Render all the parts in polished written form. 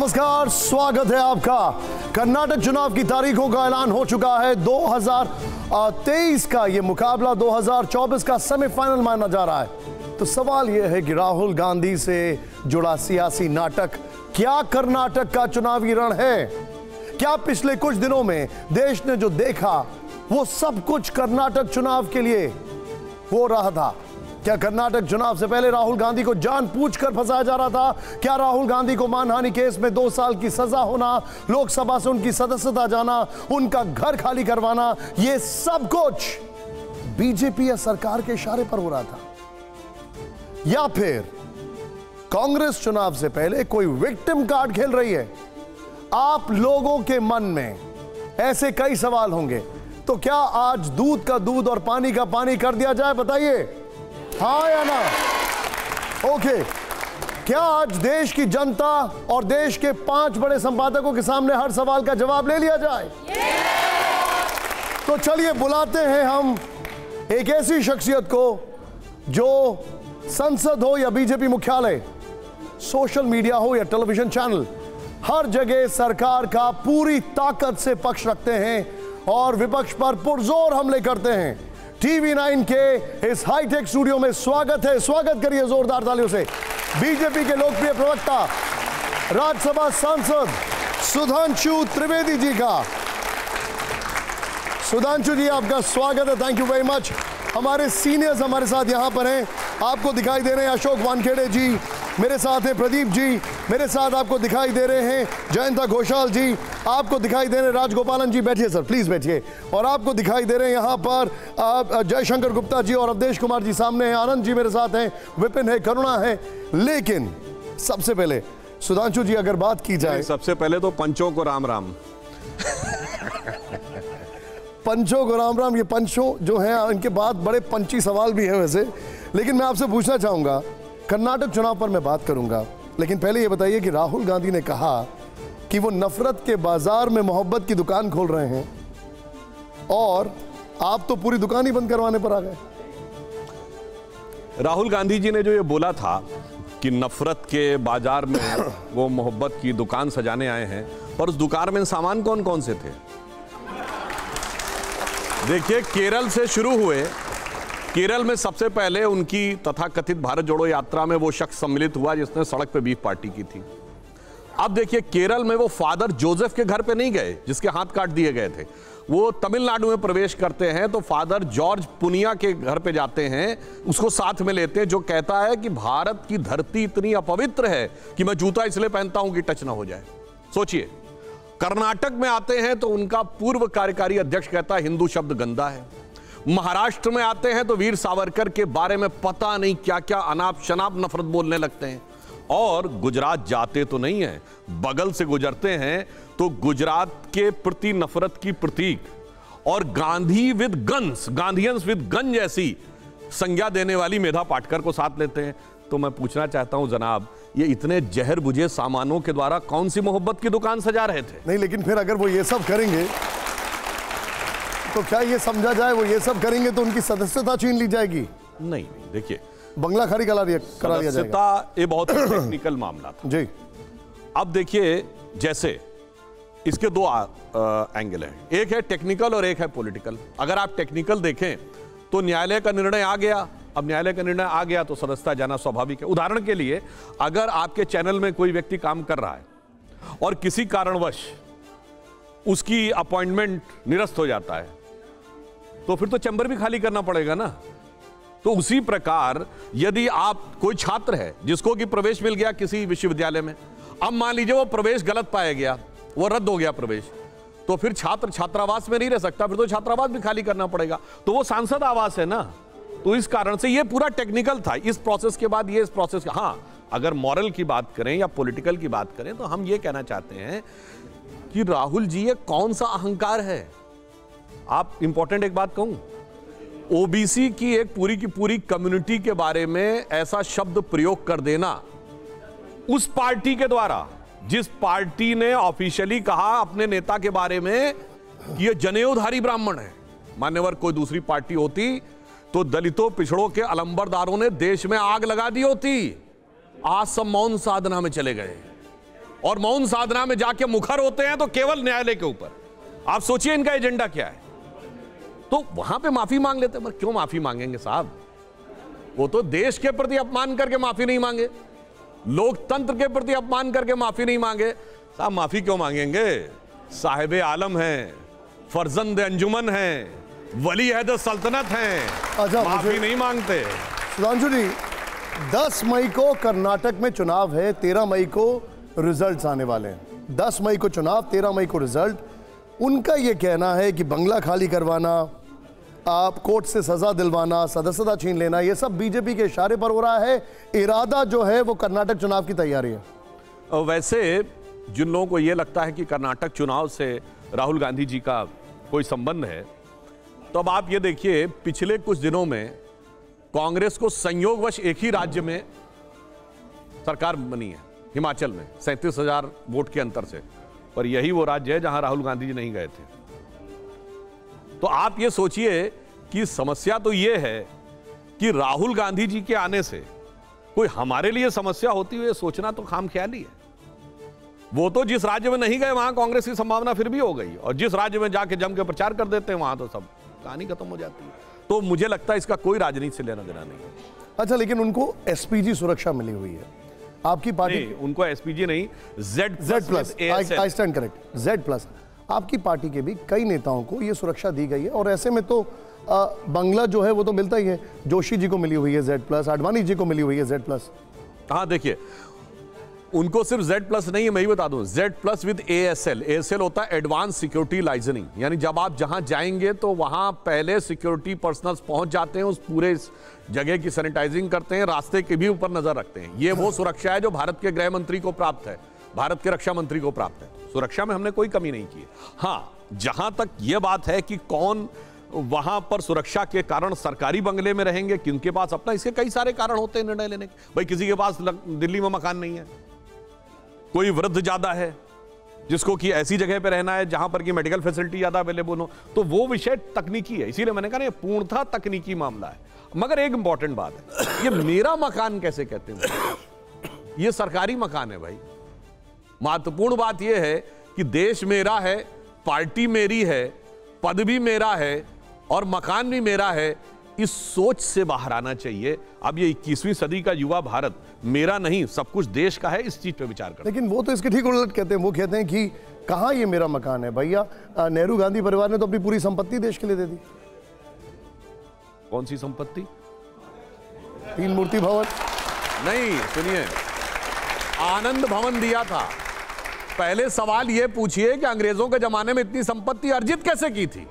नमस्कार, स्वागत है आपका। कर्नाटक चुनाव की तारीखों का ऐलान हो चुका है। 2023 का यह मुकाबला 2024 का सेमीफाइनल माना जा रहा है। तो सवाल यह है कि राहुल गांधी से जुड़ा सियासी नाटक क्या कर्नाटक का चुनावी रण है? क्या पिछले कुछ दिनों में देश ने जो देखा वो सब कुछ कर्नाटक चुनाव के लिए हो रहा था? क्या कर्नाटक चुनाव से पहले राहुल गांधी को जानबूझकर फंसाया जा रहा था? क्या राहुल गांधी को मानहानि केस में 2 साल की सजा होना, लोकसभा से उनकी सदस्यता जाना, उनका घर खाली करवाना, यह सब कुछ बीजेपी या सरकार के इशारे पर हो रहा था? या फिर कांग्रेस चुनाव से पहले कोई विक्टिम कार्ड खेल रही है? आप लोगों के मन में ऐसे कई सवाल होंगे। तो क्या आज दूध का दूध और पानी का पानी कर दिया जाए? बताइए, हाँ या ना? ओके। क्या आज देश की जनता और देश के 5 बड़े संपादकों के सामने हर सवाल का जवाब ले लिया जाए? तो चलिए बुलाते हैं हम एक ऐसी शख्सियत को जो संसद हो या बीजेपी मुख्यालय, सोशल मीडिया हो या टेलीविजन चैनल, हर जगह सरकार का पूरी ताकत से पक्ष रखते हैं और विपक्ष पर पुरजोर हमले करते हैं। टीवी 9 के इस हाईटेक स्टूडियो में स्वागत है, स्वागत करिए जोरदार तालियों से, बीजेपी के लोकप्रिय प्रवक्ता, राज्यसभा सांसद सुधांशु त्रिवेदी जी का। सुधांशु जी, आपका स्वागत है, थैंक यू वेरी मच। हमारे सीनियर्स हमारे साथ यहां पर हैं, आपको दिखाई दे रहे हैं अशोक वानखेड़े जी, मेरे साथ हैं प्रदीप जी, मेरे साथ आपको दिखाई दे रहे हैं जयंता घोषाल जी, आपको दिखाई दे रहे हैं राजगोपालन जी, बैठिए सर प्लीज बैठिए, और आपको दिखाई दे रहे हैं यहाँ पर जयशंकर गुप्ता जी और अवधेश कुमार जी सामने हैं, आनंद जी मेरे साथ हैं, विपिन है, करुणा है। लेकिन सबसे पहले सुधांशु जी अगर बात की जाए, सबसे पहले तो पंचों को राम राम। पंचों को राम राम। ये पंचों जो हैं इनके बाद बड़े पंची सवाल भी हैं वैसे, लेकिन मैं आपसे पूछना चाहूंगा, कर्नाटक चुनाव पर मैं बात करूंगा, लेकिन पहले ये बताइए कि राहुल गांधी ने कहा कि वो नफरत के बाजार में मोहब्बत की दुकान खोल रहे हैं और आप तो पूरी दुकान ही बंद करवाने पर आ गए। राहुल गांधी जी ने जो ये बोला था कि नफरत के बाजार में वो मोहब्बत की दुकान सजाने आए हैं, पर उस दुकान में सामान कौन कौन से थे? देखिए, केरल से शुरू हुए। केरल में सबसे पहले उनकी तथाकथित भारत जोड़ो यात्रा में वो शख्स सम्मिलित हुआ जिसने सड़क पे बीफ पार्टी की थी। अब देखिए, केरल में वो फादर जोसेफ के घर पे नहीं गए जिसके हाथ काट दिए गए थे, वो तमिलनाडु में प्रवेश करते हैं तो फादर जॉर्ज पुनिया के घर पे जाते हैं, उसको साथ में लेते हैं, जो कहता है कि भारत की धरती इतनी अपवित्र है कि मैं जूता इसलिए पहनता हूं कि टच ना हो जाए। सोचिए, कर्नाटक में आते हैं तो उनका पूर्व कार्यकारी अध्यक्ष कहता है हिंदू शब्द गंदा है। महाराष्ट्र में आते हैं तो वीर सावरकर के बारे में पता नहीं क्या क्या अनाप शनाप नफरत बोलने लगते हैं। और गुजरात जाते तो नहीं है, बगल से गुजरते हैं तो गुजरात के प्रति नफरत की प्रतीक और Gandhi with guns, Gandhians with gun जैसी संज्ञा देने वाली मेधा पाटकर को साथ लेते हैं। तो मैं पूछना चाहता हूं जनाब, ये इतने जहर बुझे सामानों के द्वारा कौन सी मोहब्बत की दुकान सजा रहे थे? नहीं, लेकिन फिर अगर वो ये सब करेंगे तो क्या ये समझा जाए वो ये सब करेंगे तो उनकी सदस्यता छीन ली जाएगी? नहीं, देखिए, बंगला खाली करा दिया जाएगा। ये बहुत टेक्निकल मामला था जी। अब देखिए, जैसे इसके 2 एंगल हैं, एक है टेक्निकल और एक है पॉलिटिकल। अगर आप टेक्निकल देखें तो न्यायालय का निर्णय आ गया। अब न्यायालय का निर्णय आ गया तो सदस्यता जाना स्वाभाविक है। उदाहरण के लिए, अगर आपके चैनल में कोई व्यक्ति काम कर रहा है और किसी कारणवश उसकी अपॉइंटमेंट निरस्त हो जाता है तो फिर तो चैम्बर भी खाली करना पड़ेगा ना। तो उसी प्रकार यदि आप कोई छात्र है जिसको कि प्रवेश मिल गया किसी विश्वविद्यालय में, अब मान लीजिए वो प्रवेश गलत पाया गया, वो रद्द हो गया प्रवेश, तो फिर छात्र छात्रावास में नहीं रह सकता, फिर तो छात्रावास भी खाली करना पड़ेगा। तो वो सांसद आवास है ना। तो इस कारण से ये पूरा टेक्निकल था। इस प्रोसेस के बाद ये इस प्रोसेस का, हाँ, अगर मॉरल की बात करें या पॉलिटिकल की बात करें तो हम ये कहना चाहते हैं कि राहुल जी, ये कौन सा अहंकार है? आप इंपॉर्टेंट एक बात कहूं, ओबीसी की एक पूरी की पूरी कम्युनिटी के बारे में ऐसा शब्द प्रयोग कर देना उस पार्टी के द्वारा जिस पार्टी ने ऑफिशियली कहा अपने नेता के बारे में कि ये जनेऊधारी ब्राह्मण है। मान्यवर कोई दूसरी पार्टी होती तो दलितों पिछड़ों के अलंबरदारों ने देश में आग लगा दी होती। आज सब मौन साधना में चले गए। और मौन साधना में जाके मुखर होते हैं तो केवल न्यायालय के ऊपर। आप सोचिए इनका एजेंडा क्या है। तो वहां पे माफी मांग लेते हैं, पर क्यों माफी मांगेंगे साहब? वो तो देश के प्रति अपमान करके माफी नहीं मांगे, लोकतंत्र के प्रति अपमान करके माफी नहीं मांगे। साहब माफी क्यों मांगेंगे? साहिबे आलम हैं, फर्जंद अंजुमन हैं, वली अहद सल्तनत हैं। अच्छा, माफी नहीं मांगते। सुधांशु जी, 10 मई को कर्नाटक में चुनाव है, 13 मई को रिजल्ट्स आने वाले हैं। 10 मई को चुनाव, 13 मई को रिजल्ट। उनका यह कहना है कि बंगला खाली करवाना, आप कोर्ट से सजा दिलवाना, सदस्यता छीन लेना, यह सब बीजेपी के इशारे पर हो रहा है। इरादा जो है वो कर्नाटक चुनाव की तैयारी है। वैसे जिन लोगों को यह लगता है कि कर्नाटक चुनाव से राहुल गांधी जी का कोई संबंध है, तो अब आप ये देखिए, पिछले कुछ दिनों में कांग्रेस को संयोगवश एक ही राज्य में सरकार बनी है, हिमाचल में 37,000 वोट के अंतर से। पर यही वो राज्य है जहां राहुल गांधी जी नहीं गए थे। तो आप ये सोचिए कि समस्या तो ये है कि राहुल गांधी जी के आने से कोई हमारे लिए समस्या होती हुई सोचना तो खामख्याली है। वो तो जिस राज्य में नहीं गए वहां कांग्रेस की संभावना फिर भी हो गई, और जिस राज्य में जाके जम के प्रचार कर देते हैं वहां तो सब कहानी खत्म हो जाती है। तो मुझे लगता है इसका कोई राजनीति से लेना देना नहीं है। अच्छा, लेकिन उनको एसपीजी सुरक्षा मिली हुई है। आपकी पार्टी नहीं, उनको एसपीजी नहीं, Z plus, I stand correct, Z plus. आपकी पार्टी के भी कई नेताओं को ये सुरक्षा दी गई है, और ऐसे में तो बंगला जो है वो तो मिलता ही है। जोशी जी को मिली हुई है जेड प्लस, आडवाणी जी को मिली हुई है जेड प्लस। हाँ देखिए, उनको सिर्फ जेड प्लस नहीं है, मैं ही बता दूं, Z plus with ASL. ASL होता है एडवांस सिक्योरिटी लाइजनिंग, यानी जब आप जहां जाएंगे तो वहां पहले सिक्योरिटी पर्सनल्स पहुंच जाते हैं, उस पूरे जगह की सैनिटाइजिंग करते हैं, रास्ते के भी ऊपर नजर रखते हैं। ये वो सुरक्षा है जो भारत के गृह मंत्री को प्राप्त है, भारत के रक्षा मंत्री को प्राप्त है। सुरक्षा में हमने कोई कमी नहीं की। हाँ, जहां तक यह बात है कि कौन वहां पर सुरक्षा के कारण सरकारी बंगले में रहेंगे, किनके पास अपना, इसके कई सारे कारण होते हैं निर्णय लेने के। भाई किसी के पास दिल्ली में मकान नहीं है, कोई वृद्ध ज्यादा है जिसको कि ऐसी जगह पे रहना है जहां पर कि मेडिकल फैसिलिटी ज्यादा अवेलेबल हो, तो वो विषय तकनीकी है। इसीलिए मैंने कहा ये पूर्णतः तकनीकी मामला है। मगर एक इंपॉर्टेंट बात है, ये मेरा मकान कैसे कहते हैं? ये सरकारी मकान है भाई। महत्वपूर्ण बात यह है कि देश मेरा है, पार्टी मेरी है, पद भी मेरा है और मकान भी मेरा है। इस सोच से बाहर आना चाहिए। अब ये 21वीं सदी का युवा भारत मेरा नहीं, सब कुछ देश का है, इस चीज पे विचार करें। लेकिन वो तो इसके ठीक उलट कहते हैं। वो कहते हैं कि कहां ये मेरा मकान है भैया, नेहरू गांधी परिवार ने तो अपनी पूरी संपत्ति देश के लिए दे दी। कौन सी संपत्ति? 3 मूर्ति भवन नहीं, सुनिए, आनंद भवन दिया था। पहले सवाल यह पूछिए कि अंग्रेजों के जमाने में इतनी संपत्ति अर्जित कैसे की थी?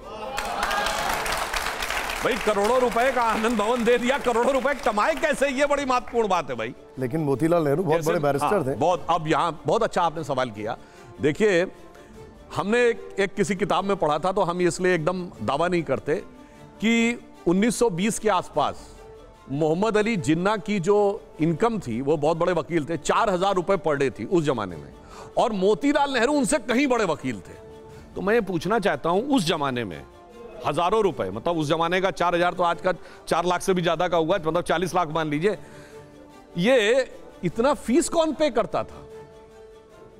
भाई करोड़ों रुपए का आनंद भवन दे दिया, करोड़ों रुपए कमाए कैसे? ये बड़ी महत्वपूर्ण बात है भाई। लेकिन मोतीलाल नेहरू बहुत बड़े बैरिस्टर थे। बहुत। अब यहां बहुत अच्छा आपने सवाल किया। देखिए, हमने एक किसी किताब में पढ़ा था, तो हम इसलिए एकदम दावा नहीं करते कि 1920 के आसपास मोहम्मद अली जिन्ना की जो इनकम थी, वो बहुत बड़े वकील थे, 4,000 रुपए पर डे थी उस जमाने में, और मोतीलाल नेहरू उनसे कहीं बड़े वकील थे। तो मैं ये पूछना चाहता हूं, उस जमाने में हजारों रुपए, मतलब उस जमाने का 4,000 तो आज का 4 लाख से भी ज्यादा का हुआ, मतलब 40 लाख मान लीजिए, ये इतना फीस कौन पे करता था?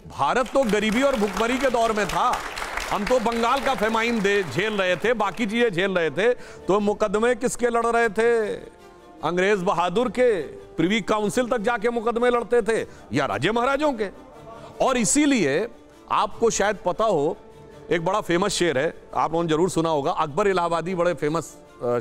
भारत तो गरीबी और भुखमरी के दौर में था। हम तो बंगाल का फेमाइन झेल रहे थे, बाकी चीजें झेल रहे थे। तो मुकदमे किसके लड़ रहे थे? अंग्रेज बहादुर के, प्रिवी काउंसिल तक जाके मुकदमे लड़ते थे, या राजे महाराजों के। और इसीलिए आपको शायद पता हो, एक बड़ा फेमस शेर है, आप लोगों ने जरूर सुना होगा। अकबर इलाहाबादी बड़े फेमस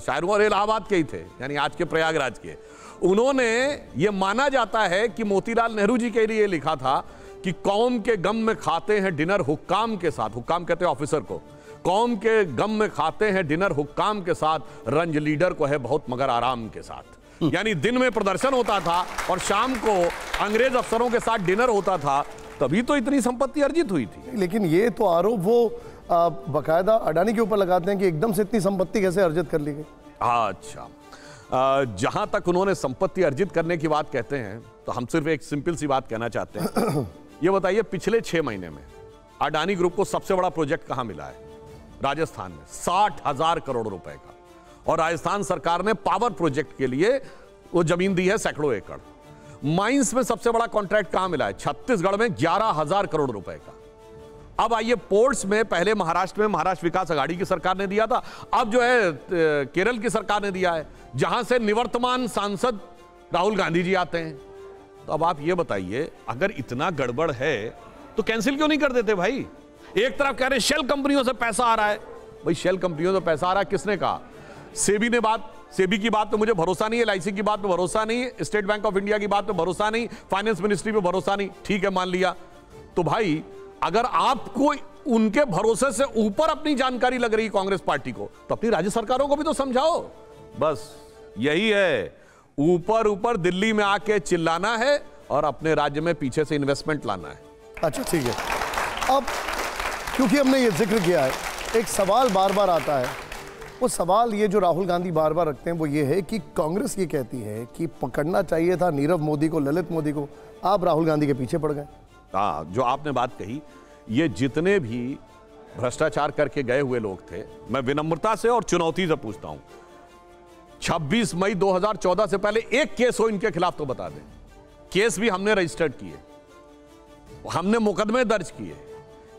शायर और इलाहाबाद के ही थे, यानी आज के प्रयागराज के। उन्होंने ये माना जाता है कि मोतीलाल नेहरू जी के लिए लिखा था कि कौम के गम में खाते हैं डिनर हुक्काम के साथ, हुक्काम कहते हैं ऑफिसर को, कौम के गम में खाते हैं डिनर हुक्काम के साथ, रंज लीडर को है बहुत मगर आराम के साथ। यानी दिन में प्रदर्शन होता था और शाम को अंग्रेज अफसरों के साथ डिनर होता था, तभी तो इतनी संपत्ति अर्जित हुई थी। लेकिन ये तो आरोप वो बकायदा अडानी के ऊपर लगाते हैं कि एकदम से इतनी संपत्ति कैसे अर्जित कर ली गई। अच्छा, जहां तक उन्होंने संपत्ति अर्जित करने की बात कहते हैं, तो हम सिर्फ एक सिंपल सी बात कहना चाहते हैं। ये बताइए, पिछले 6 महीने में अडानी ग्रुप को सबसे बड़ा प्रोजेक्ट कहां मिला है? राजस्थान में 60,000 करोड़ रुपए का। और राजस्थान सरकार ने पावर प्रोजेक्ट के लिए वो जमीन दी है सैकड़ों एकड़। माइंस में सबसे बड़ा कॉन्ट्रैक्ट कहां मिला है? छत्तीसगढ़ में 11,000 करोड़ रुपए का। अब आइए पोर्ट्स में, पहले महाराष्ट्र में महाराष्ट्र विकास आघाड़ी की सरकार ने दिया था, अब जो है केरल की सरकार ने दिया है, जहां से निवर्तमान सांसद राहुल गांधी जी आते हैं। तो अब आप ये बताइए, अगर इतना गड़बड़ है तो कैंसिल क्यों नहीं कर देते भाई? एक तरफ कह रहे शेल कंपनियों से पैसा आ रहा है। भाई शेल कंपनियों से पैसा आ रहा है, किसने कहा? सेबी की बात पे मुझे भरोसा नहीं है, एलआईसी की बात पे भरोसा नहीं है, स्टेट बैंक ऑफ इंडिया की बात पे भरोसा नहीं, फाइनेंस मिनिस्ट्री पे भरोसा नहीं, ठीक है मान लिया। तो भाई अगर आपको उनके भरोसे से ऊपर अपनी जानकारी लग रही कांग्रेस पार्टी को, तो अपनी राज्य सरकारों को भी तो समझाओ। बस यही है, ऊपर ऊपर दिल्ली में आके चिल्लाना है और अपने राज्य में पीछे से इन्वेस्टमेंट लाना है। अच्छा ठीक है, अब क्योंकि हमने ये जिक्र किया है, एक सवाल बार बार आता है। वो सवाल ये जो राहुल गांधी बार बार रखते हैं वो ये है कि कांग्रेस ये कहती है कि पकड़ना चाहिए था नीरव मोदी को, ललित मोदी को, आप राहुल गांधी के पीछे पड़ गए। हाँ, जो आपने बात कही, ये जितने भी भ्रष्टाचार करके गए हुए लोग थे, मैं विनम्रता से और चुनौती से पूछता हूं, 26 मई 2014 से पहले एक केस हो इनके खिलाफ तो बता दें। केस भी हमने रजिस्टर्ड किए, हमने मुकदमे दर्ज किए,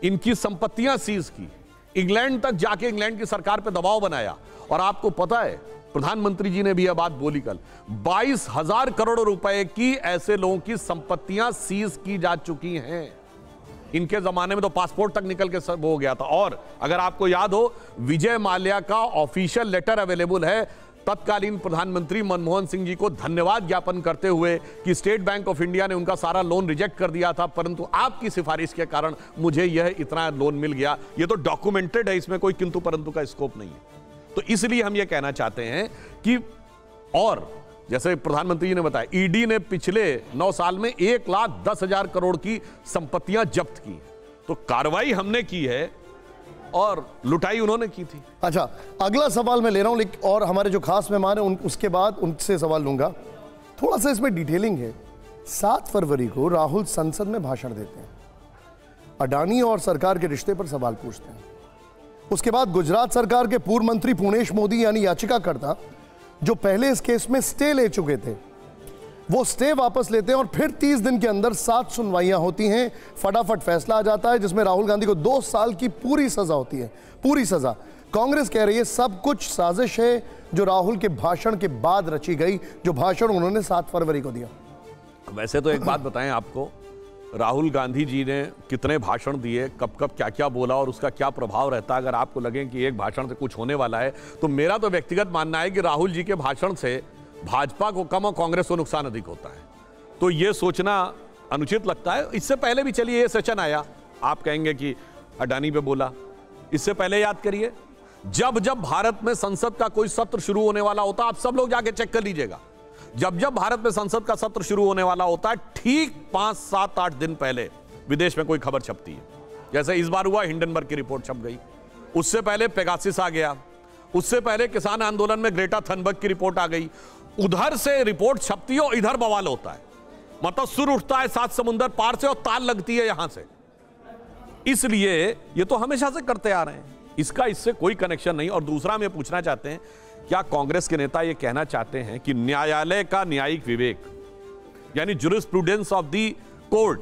इनकी संपत्तियां सीज की, इंग्लैंड तक जाके इंग्लैंड की सरकार पे दबाव बनाया। और आपको पता है प्रधानमंत्री जी ने भी यह बात बोली कल, 22,000 करोड़ रुपए की ऐसे लोगों की संपत्तियां सीज की जा चुकी हैं। इनके जमाने में तो पासपोर्ट तक निकल के सब हो गया था। और अगर आपको याद हो, विजय माल्या का ऑफिशियल लेटर अवेलेबल है तत्कालीन प्रधानमंत्री मनमोहन सिंह जी को धन्यवाद ज्ञापन करते हुए कि स्टेट बैंक ऑफ इंडिया ने उनका सारा लोन रिजेक्ट कर दिया था, परंतु आपकी सिफारिश के कारण मुझे यह इतना लोन मिल गया। यह तो डॉक्यूमेंटेड है, इसमें कोई किंतु परंतु का स्कोप नहीं है। तो इसलिए हम यह कहना चाहते हैं कि, और जैसे प्रधानमंत्री जी ने बताया, ईडी ने पिछले 9 साल में 1,10,000 करोड़ की संपत्तियां जब्त की। तो कार्रवाई हमने की है और लुटाई उन्होंने की थी। अच्छा, अगला सवाल मैं ले रहा हूं, और हमारे जो खास मेहमान हैं उसके बाद उनसे सवाल लूंगा। थोड़ा सा इसमें डिटेलिंग है। 7 फरवरी को राहुल संसद में भाषण देते हैं, अडानी और सरकार के रिश्ते पर सवाल पूछते हैं। उसके बाद गुजरात सरकार के पूर्व मंत्री पुणेश मोदी यानी याचिकाकर्ता, जो पहले इस केस में स्टे ले चुके थे, वो स्टे वापस लेते हैं और फिर 30 दिन के अंदर 7 सुनवाइयां होती हैं, फटाफट फैसला आ जाता है जिसमें राहुल गांधी को 2 साल की पूरी सजा होती है, पूरी सजा। कांग्रेस कह रही है सब कुछ साजिश है जो राहुल के भाषण के बाद रची गई, जो भाषण उन्होंने 7 फरवरी को दिया। वैसे तो एक बात बताएं आपको, राहुल गांधी जी ने कितने भाषण दिए, कब कब क्या क्या बोला और उसका क्या प्रभाव रहता। अगर आपको लगे कि एक भाषण से कुछ होने वाला है, तो मेरा तो व्यक्तिगत मानना है कि राहुल जी के भाषण से भाजपा को कम और कांग्रेस को नुकसान अधिक होता है। तो यह सोचना अनुचित लगता है। इससे पहले भी चलिए ये सेशन आया, आप कहेंगे कि अडानी पे बोला, इससे पहले याद करिए जब जब भारत में संसद का कोई सत्र शुरू होने वाला होता, आप सब लोग जाके चेक कर लीजिएगा, जब जब भारत में संसद का सत्र शुरू होने वाला होता है, ठीक 5, 7, 8 दिन पहले विदेश में कोई खबर छपती है। जैसे इस बार हुआ, हिंडनबर्ग की रिपोर्ट छप गई, उससे पहले पेगासिस आ गया, उससे पहले किसान आंदोलन में ग्रेटा थनबर्ग की रिपोर्ट आ गई। उधर से रिपोर्ट छपती है और इधर बवाल होता है, मतलब सुर उठता है 7 समुंदर पार से और ताल लगती है यहां से। इसलिए ये तो हमेशा से करते आ रहे हैं, इसका इससे कोई कनेक्शन नहीं। और दूसरा हम ये पूछना चाहते हैं, क्या कांग्रेस के नेता ये कहना चाहते हैं कि न्यायालय का न्यायिक विवेक यानी जुरिस्प्रूडेंस ऑफ दी कोर्ट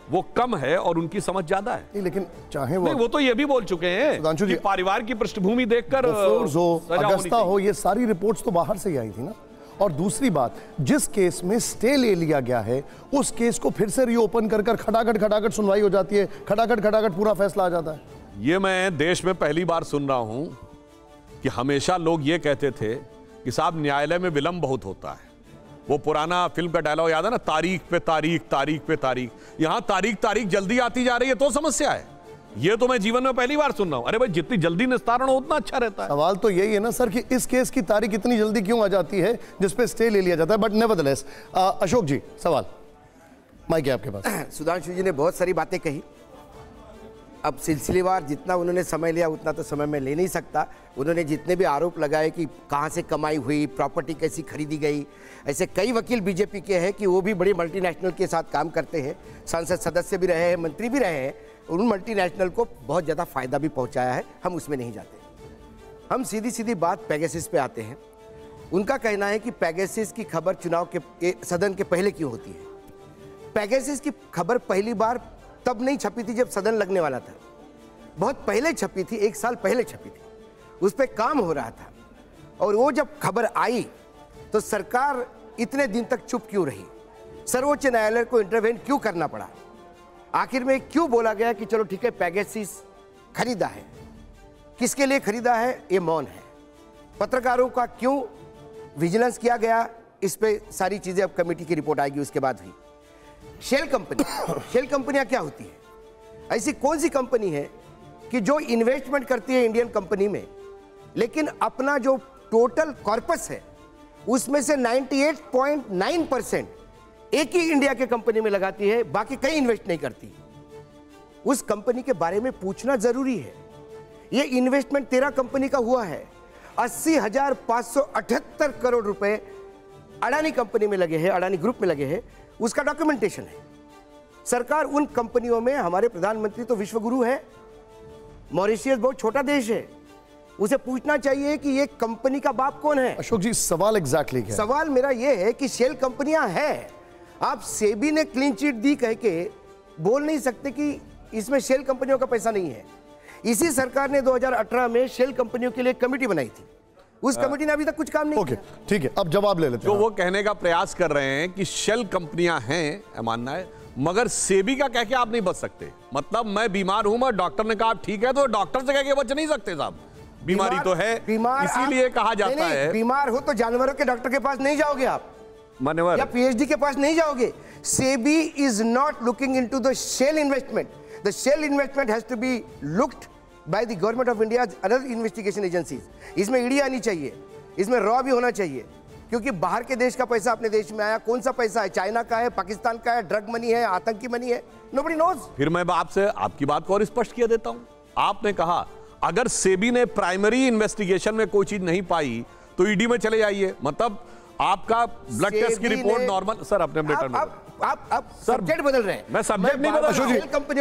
वो कम है और उनकी समझ ज्यादा है? नहीं, लेकिन चाहे वो तो ये भी बोल चुके हैं कि परिवार की पृष्ठभूमि देखकर अगस्ता हो, ये सारी रिपोर्ट्स तो बाहर से ही आई थी ना। और दूसरी बात, जिस केस में स्टे ले लिया गया है उस केस को फिर से रीओपन कर कर खटाखट सुनवाई हो जाती है, खटाखट पूरा फैसला आ जाता है। ये मैं देश में पहली बार सुन रहा हूं कि हमेशा लोग ये कहते थे कि साहब न्यायालय में विलंब बहुत होता है। वो पुराना फिल्म का डायलॉग याद है ना, तारीख पे तारीख, तारीख पे तारीख। यहां तारीख जल्दी आती जा रही है तो समस्या है। ये तो मैं जीवन में पहली बार सुन रहा हूं। अरे भाई, जितनी जल्दी निस्तारण हो उतना अच्छा रहता है। सवाल तो यही है ना सर कि इस केस की तारीख इतनी जल्दी क्यों आ जाती है जिसपे स्टे ले लिया जाता है। बट नेवरदलेस, अशोक जी सवाल, माइक है आपके पास। सुधांशु जी ने बहुत सारी बातें कही, अब सिलसिलेवार जितना उन्होंने समय लिया उतना तो समय में ले नहीं सकता। उन्होंने जितने भी आरोप लगाए कि कहाँ से कमाई हुई, प्रॉपर्टी कैसी खरीदी गई, ऐसे कई वकील बीजेपी के हैं कि वो भी बड़ी मल्टीनेशनल के साथ काम करते हैं, संसद सदस्य भी रहे हैं, मंत्री भी रहे हैं, उन मल्टीनेशनल को बहुत ज़्यादा फायदा भी पहुंचाया है। हम उसमें नहीं जाते, हम सीधी सीधी बात पेगासिस पे आते हैं। उनका कहना है कि पेगासस की खबर चुनाव के सदन के पहले क्यों होती है। पेगासस की खबर पहली बार तब नहीं छपी थी जब सदन लगने वाला था, बहुत पहले छपी थी, 1 साल पहले छपी थी, उस पर काम हो रहा था। और वो जब खबर आई तो सरकार इतने दिन तक चुप क्यों रही, सर्वोच्च न्यायालय को इंटरवेन क्यों करना पड़ा, आखिर में क्यों बोला गया कि चलो ठीक है पेगासस खरीदा है, किसके लिए खरीदा है ये मौन है, पत्रकारों का क्यों विजिलेंस किया गया, इस पे सारी चीजें अब कमेटी की रिपोर्ट आएगी उसके बाद हुई। शेल कंपनी, शेल कंपनियां क्या होती है, ऐसी कौन सी कंपनी है कि जो इन्वेस्टमेंट करती है इंडियन कंपनी में, लेकिन अपना जो टोटल कॉर्पस है उसमें से 98.9% एक ही इंडिया के कंपनी में लगाती है, बाकी कहीं इन्वेस्ट नहीं करती। उस कंपनी के बारे में पूछना जरूरी है। ये इन्वेस्टमेंट 13 कंपनी का हुआ है, 80,578 करोड़ रुपए अडानी कंपनी में लगे हैं, अडानी ग्रुप में लगे हैं, उसका डॉक्यूमेंटेशन है। सरकार उन कंपनियों में, हमारे प्रधानमंत्री तो विश्वगुरु है, मॉरिशियस बहुत छोटा देश है, उसे पूछना चाहिए कि ये कंपनी का बाप कौन है। अशोक जी सवाल एग्जैक्टली क्या है? सवाल मेरा ये है कि शेल कंपनियां हैं, आप सेबी ने क्लीन चिट दी कह के बोल नहीं सकते कि इसमें शेल कंपनियों का पैसा नहीं है। इसी सरकार ने 2018 में शेल कंपनियों के लिए कमेटी बनाई थी, उस कमेटी ने अभी तक कुछ काम नहीं किया। ठीक है, अब जवाब ले लेते हैं। जो वो कहने का प्रयास कर रहे हैं कि शेल कंपनियां हैं, मानना है, मगर सेबी का कह के आप नहीं बच सकते। मतलब मैं बीमार हूं, मैं डॉक्टर ने कहा आप ठीक है, तो डॉक्टर से कह के बच नहीं सकते साहब, बीमारी तो है, इसीलिए कहा जाता है। बीमार हो तो जानवरों के डॉक्टर के पास नहीं जाओगे आप, मान्यवर, या पीएचडी के पास नहीं जाओगे। SEBI is not looking into the shell investment, the shell investment has to be looked by the government of India, other investigation agencies. इसमें ईडी आनी चाहिए, इसमें रॉ भी होना चाहिए, क्योंकि बाहर के देश का पैसा अपने देश में आया, कौन सा पैसा है, चाइना का है, पाकिस्तान का है, ड्रग मनी है, आतंकी मनी है, नोबडी नोज। फिर मैं आपसे आपकी बात को और स्पष्ट किया देता हूं। आपने कहा अगर सेबी ने प्राइमरी इन्वेस्टिगेशन में कोई चीज नहीं पाई तो ईडी में चले जाइए, मतलब आपका ब्लड टेस्ट की रिपोर्ट नॉर्मल। सर अपने आप सब्जेक्ट बदल रहे हैं, मैं सब्जेक्ट नहीं बदल रहा हूं।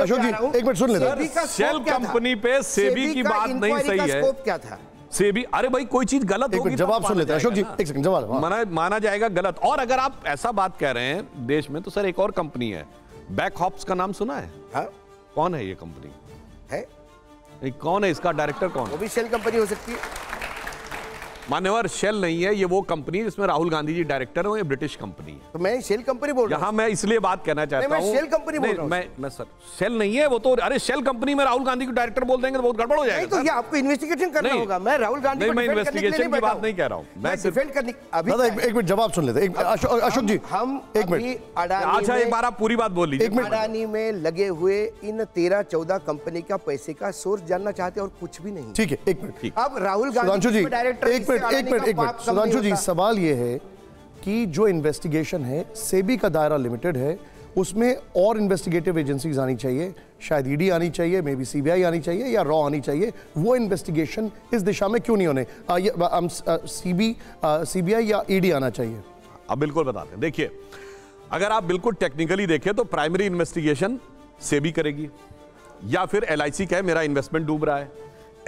अशोक जी एक मिनट सुन लेते हैं। शेल कंपनी पे सेबी की बात नहीं सही है। स्कोप क्या था सेबी, अरे भाई कोई चीज गलत होगी, जवाब सुन लेते हैं अशोक जी, एक सेकंड जवाब। माना जाएगा गलत। और अगर आप ऐसा बात कह रहे हैं देश में, तो सर एक और कंपनी है, बैकहॉप्स का नाम सुना है? हाँ? कौन है ये कंपनी? है कौन है इसका डायरेक्टर कौन? वो भी शेल कंपनी हो सकती है। मान्यवर, शेल नहीं है, ये वो कंपनी है जिसमें राहुल गांधी जी डायरेक्टर हैं, ये ब्रिटिश कंपनी है। तो मैं शेल कंपनी बोल रहा हूं। यहां मैं इसलिए बात कहना चाहता हूं, मैं शेल कंपनी बोल रहा हूं। मैं सर शेल नहीं है वो तो, अरे शेल कंपनी में राहुल गांधी को डायरेक्टर बोल देंगे तो बहुत गड़बड़ हो जाएगा। नहीं तो ये आपको इन्वेस्टिगेशन करना होगा। मैं राहुल गांधी को मैं इन्वेस्टिगेशन की बात नहीं कह रहा हूं, मैं डिफेंड करने अभी एक मिनट जवाब सुन लेते हैं। अशोक जी हम एक मिनट, अच्छा एक बार आप पूरी बात बोल लीजिए। अडानी में लगे हुए इन 13-14 कंपनी का पैसे का सोर्स जानना चाहते और कुछ भी नहीं। ठीक है, एक मिनट। अब राहुल गांधी सुधांशु जी डायरेक्टर, एक मिनट सुधांशु जी, सवाल यह है कि जो इन्वेस्टिगेशन है सेबी का दायरा लिमिटेड है, उसमें और इन्वेस्टिगेटिव एजेंसीज आनी चाहिए, शायद ईडी आनी चाहिए, मे बी सीबीआई आनी चाहिए या रॉ आनी चाहिए। वो इन्वेस्टिगेशन इस दिशा में क्यों नहीं होने, सीबीआई या ईडी आना चाहिए? अब बिल्कुल बताते हैं। देखिए, अगर आप बिल्कुल टेक्निकली देखें तो प्राइमरी इन्वेस्टिगेशन सेबी करेगी, या फिर एलआईसी कहे मेरा इन्वेस्टमेंट डूब रहा है,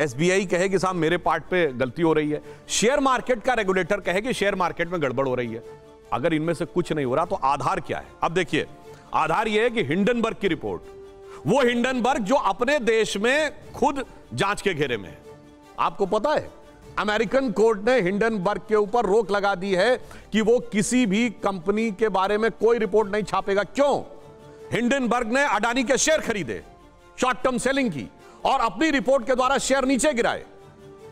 एसबीआई कहे कि साहब मेरे पार्ट पे गलती हो रही है, शेयर मार्केट का रेगुलेटर कहे कि शेयर मार्केट में गड़बड़ हो रही है। अगर इनमें से कुछ नहीं हो रहा तो आधार क्या है? अब देखिए, आधार यह है कि हिंडनबर्ग की रिपोर्ट, वो हिंडनबर्ग जो अपने देश में खुद जांच के घेरे में है। आपको पता है अमेरिकन कोर्ट ने हिंडनबर्ग के ऊपर रोक लगा दी है कि वो किसी भी कंपनी के बारे में कोई रिपोर्ट नहीं छापेगा। क्यों? हिंडनबर्ग ने अडानी के शेयर खरीदे, शॉर्ट टर्म सेलिंग की, और अपनी रिपोर्ट के द्वारा शेयर नीचे गिराए।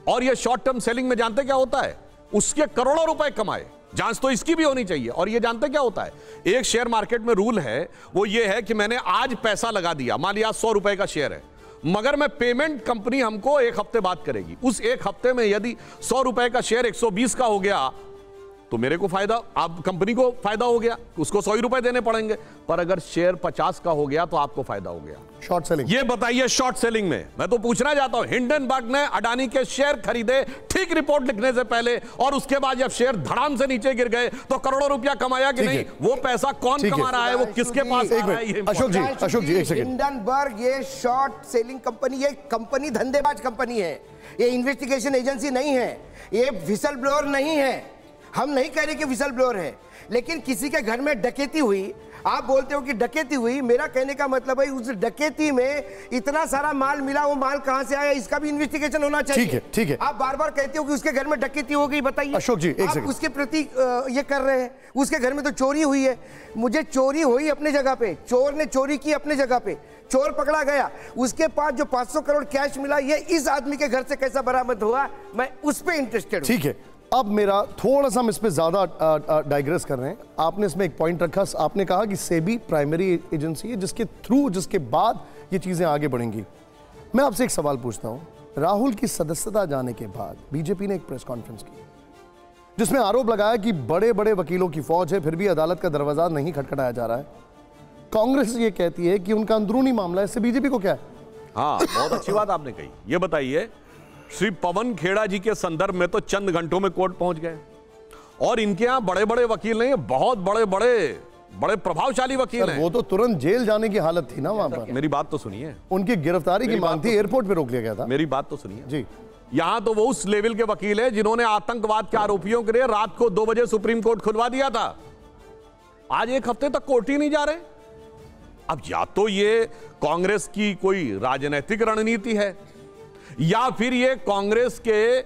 और ये शॉर्ट टर्म सेलिंग में जानते क्या होता है? उसके करोड़ों रुपए कमाए। जांच तो इसकी भी होनी चाहिए। और ये जानते क्या होता है? एक शेयर मार्केट में रूल है, वो ये है कि मैंने आज पैसा लगा दिया, मान लिया 100 रुपए का शेयर है, मगर मैं पेमेंट कंपनी हमको एक हफ्ते बाद करेगी। उस एक हफ्ते में यदि 100 रुपए का शेयर 120 का हो गया तो मेरे को फायदा, आप कंपनी को फायदा हो गया, उसको 100 रुपए देने पड़ेंगे। पर अगर शेयर 50 का हो गया तो आपको फायदा हो गया। शॉर्ट सेलिंग, ये बताइए शॉर्ट सेलिंग में। मैं तो पूछना चाहता हूं, हिंडनबर्ग ने अडानी के शेयर खरीदे ठीक रिपोर्ट लिखने से पहले, और उसके बाद जब शेयर धड़ाम से नीचे गिर गए तो करोड़ों रुपया कमाया कि नहीं? वो पैसा कौन कमा रहा है, वो किसके पास आ रहा है? अशोक जी एक सेकंड। हिंडनबर्ग ये शॉर्ट सेलिंग कंपनी, ये कंपनी धंधेबाज कंपनी है, ये इन्वेस्टिगेशन एजेंसी नहीं है, ये विसल ब्लोअर नहीं है। हम नहीं कह रहे कि विसल ब्लोअर है, लेकिन किसी के घर में डकैती हुई, आप बोलते हो कि डकैती हुई, मेरा कहने का मतलब है उस डकैती में इतना सारा माल मिला, वो माल कहां से आया इसका भी इन्वेस्टिगेशन होना चाहिए। ठीक है, ठीक है। आप बार बार कहते हो कि उसके घर में डकैती हो गई, बताइए अशोक जी, एक आप सेकंड। उसके प्रति ये कर रहे हैं। उसके घर में तो चोरी हुई है, मुझे चोरी हुई अपने जगह पे, चोर ने चोरी की अपने जगह पे, चोर पकड़ा गया, उसके पास जो 500 करोड़ कैश मिला, ये इस आदमी के घर से कैसा बरामद हुआ, मैं उस पे इंटरेस्टेड हूं। ठीक है, अब मेरा थोड़ा सा हम इस पे ज्यादा डाइग्रेस कर रहे हैं। आपने इसमें एक पॉइंट रखा, आपने कहा कि सेबी प्राइमरी एजेंसी है जिसके थ्रू, जिसके बाद ये चीजें आगे बढ़ेंगी। मैं आपसे एक सवाल पूछता हूं, राहुल की सदस्यता जाने के बाद बीजेपी ने एक प्रेस कॉन्फ्रेंस की जिसमें आरोप लगाया कि बड़े बड़े वकीलों की फौज है, फिर भी अदालत का दरवाजा नहीं खटखटाया जा रहा है। कांग्रेस ये कहती है कि उनका अंदरूनी मामला है, इससे बीजेपी को क्या है? हाँ, बहुत अच्छी बात आपने कही। ये बताइए, श्री पवन खेड़ा जी के संदर्भ में तो चंद घंटों में कोर्ट पहुंच गए, और इनके यहां बड़े बड़े वकील नहीं है, बहुत बड़े बड़े प्रभावशाली वकील हैं। वो तो तुरंत जेल जाने की हालत थी ना वहां पर। मेरी बात तो सुनिए। उनकी गिरफ्तारी की मांग थी, एयरपोर्ट पे रोक लिया गया था। मेरी बात तो सुनिए जी। यहां तो वो उस लेवल के वकील है जिन्होंने आतंकवाद के आरोपियों के लिए रात को 2 बजे सुप्रीम कोर्ट खुलवा दिया था। आज 1 हफ्ते तक कोर्ट ही नहीं जा रहे। अब या तो ये कांग्रेस की कोई राजनीतिक रणनीति है, या फिर ये कांग्रेस के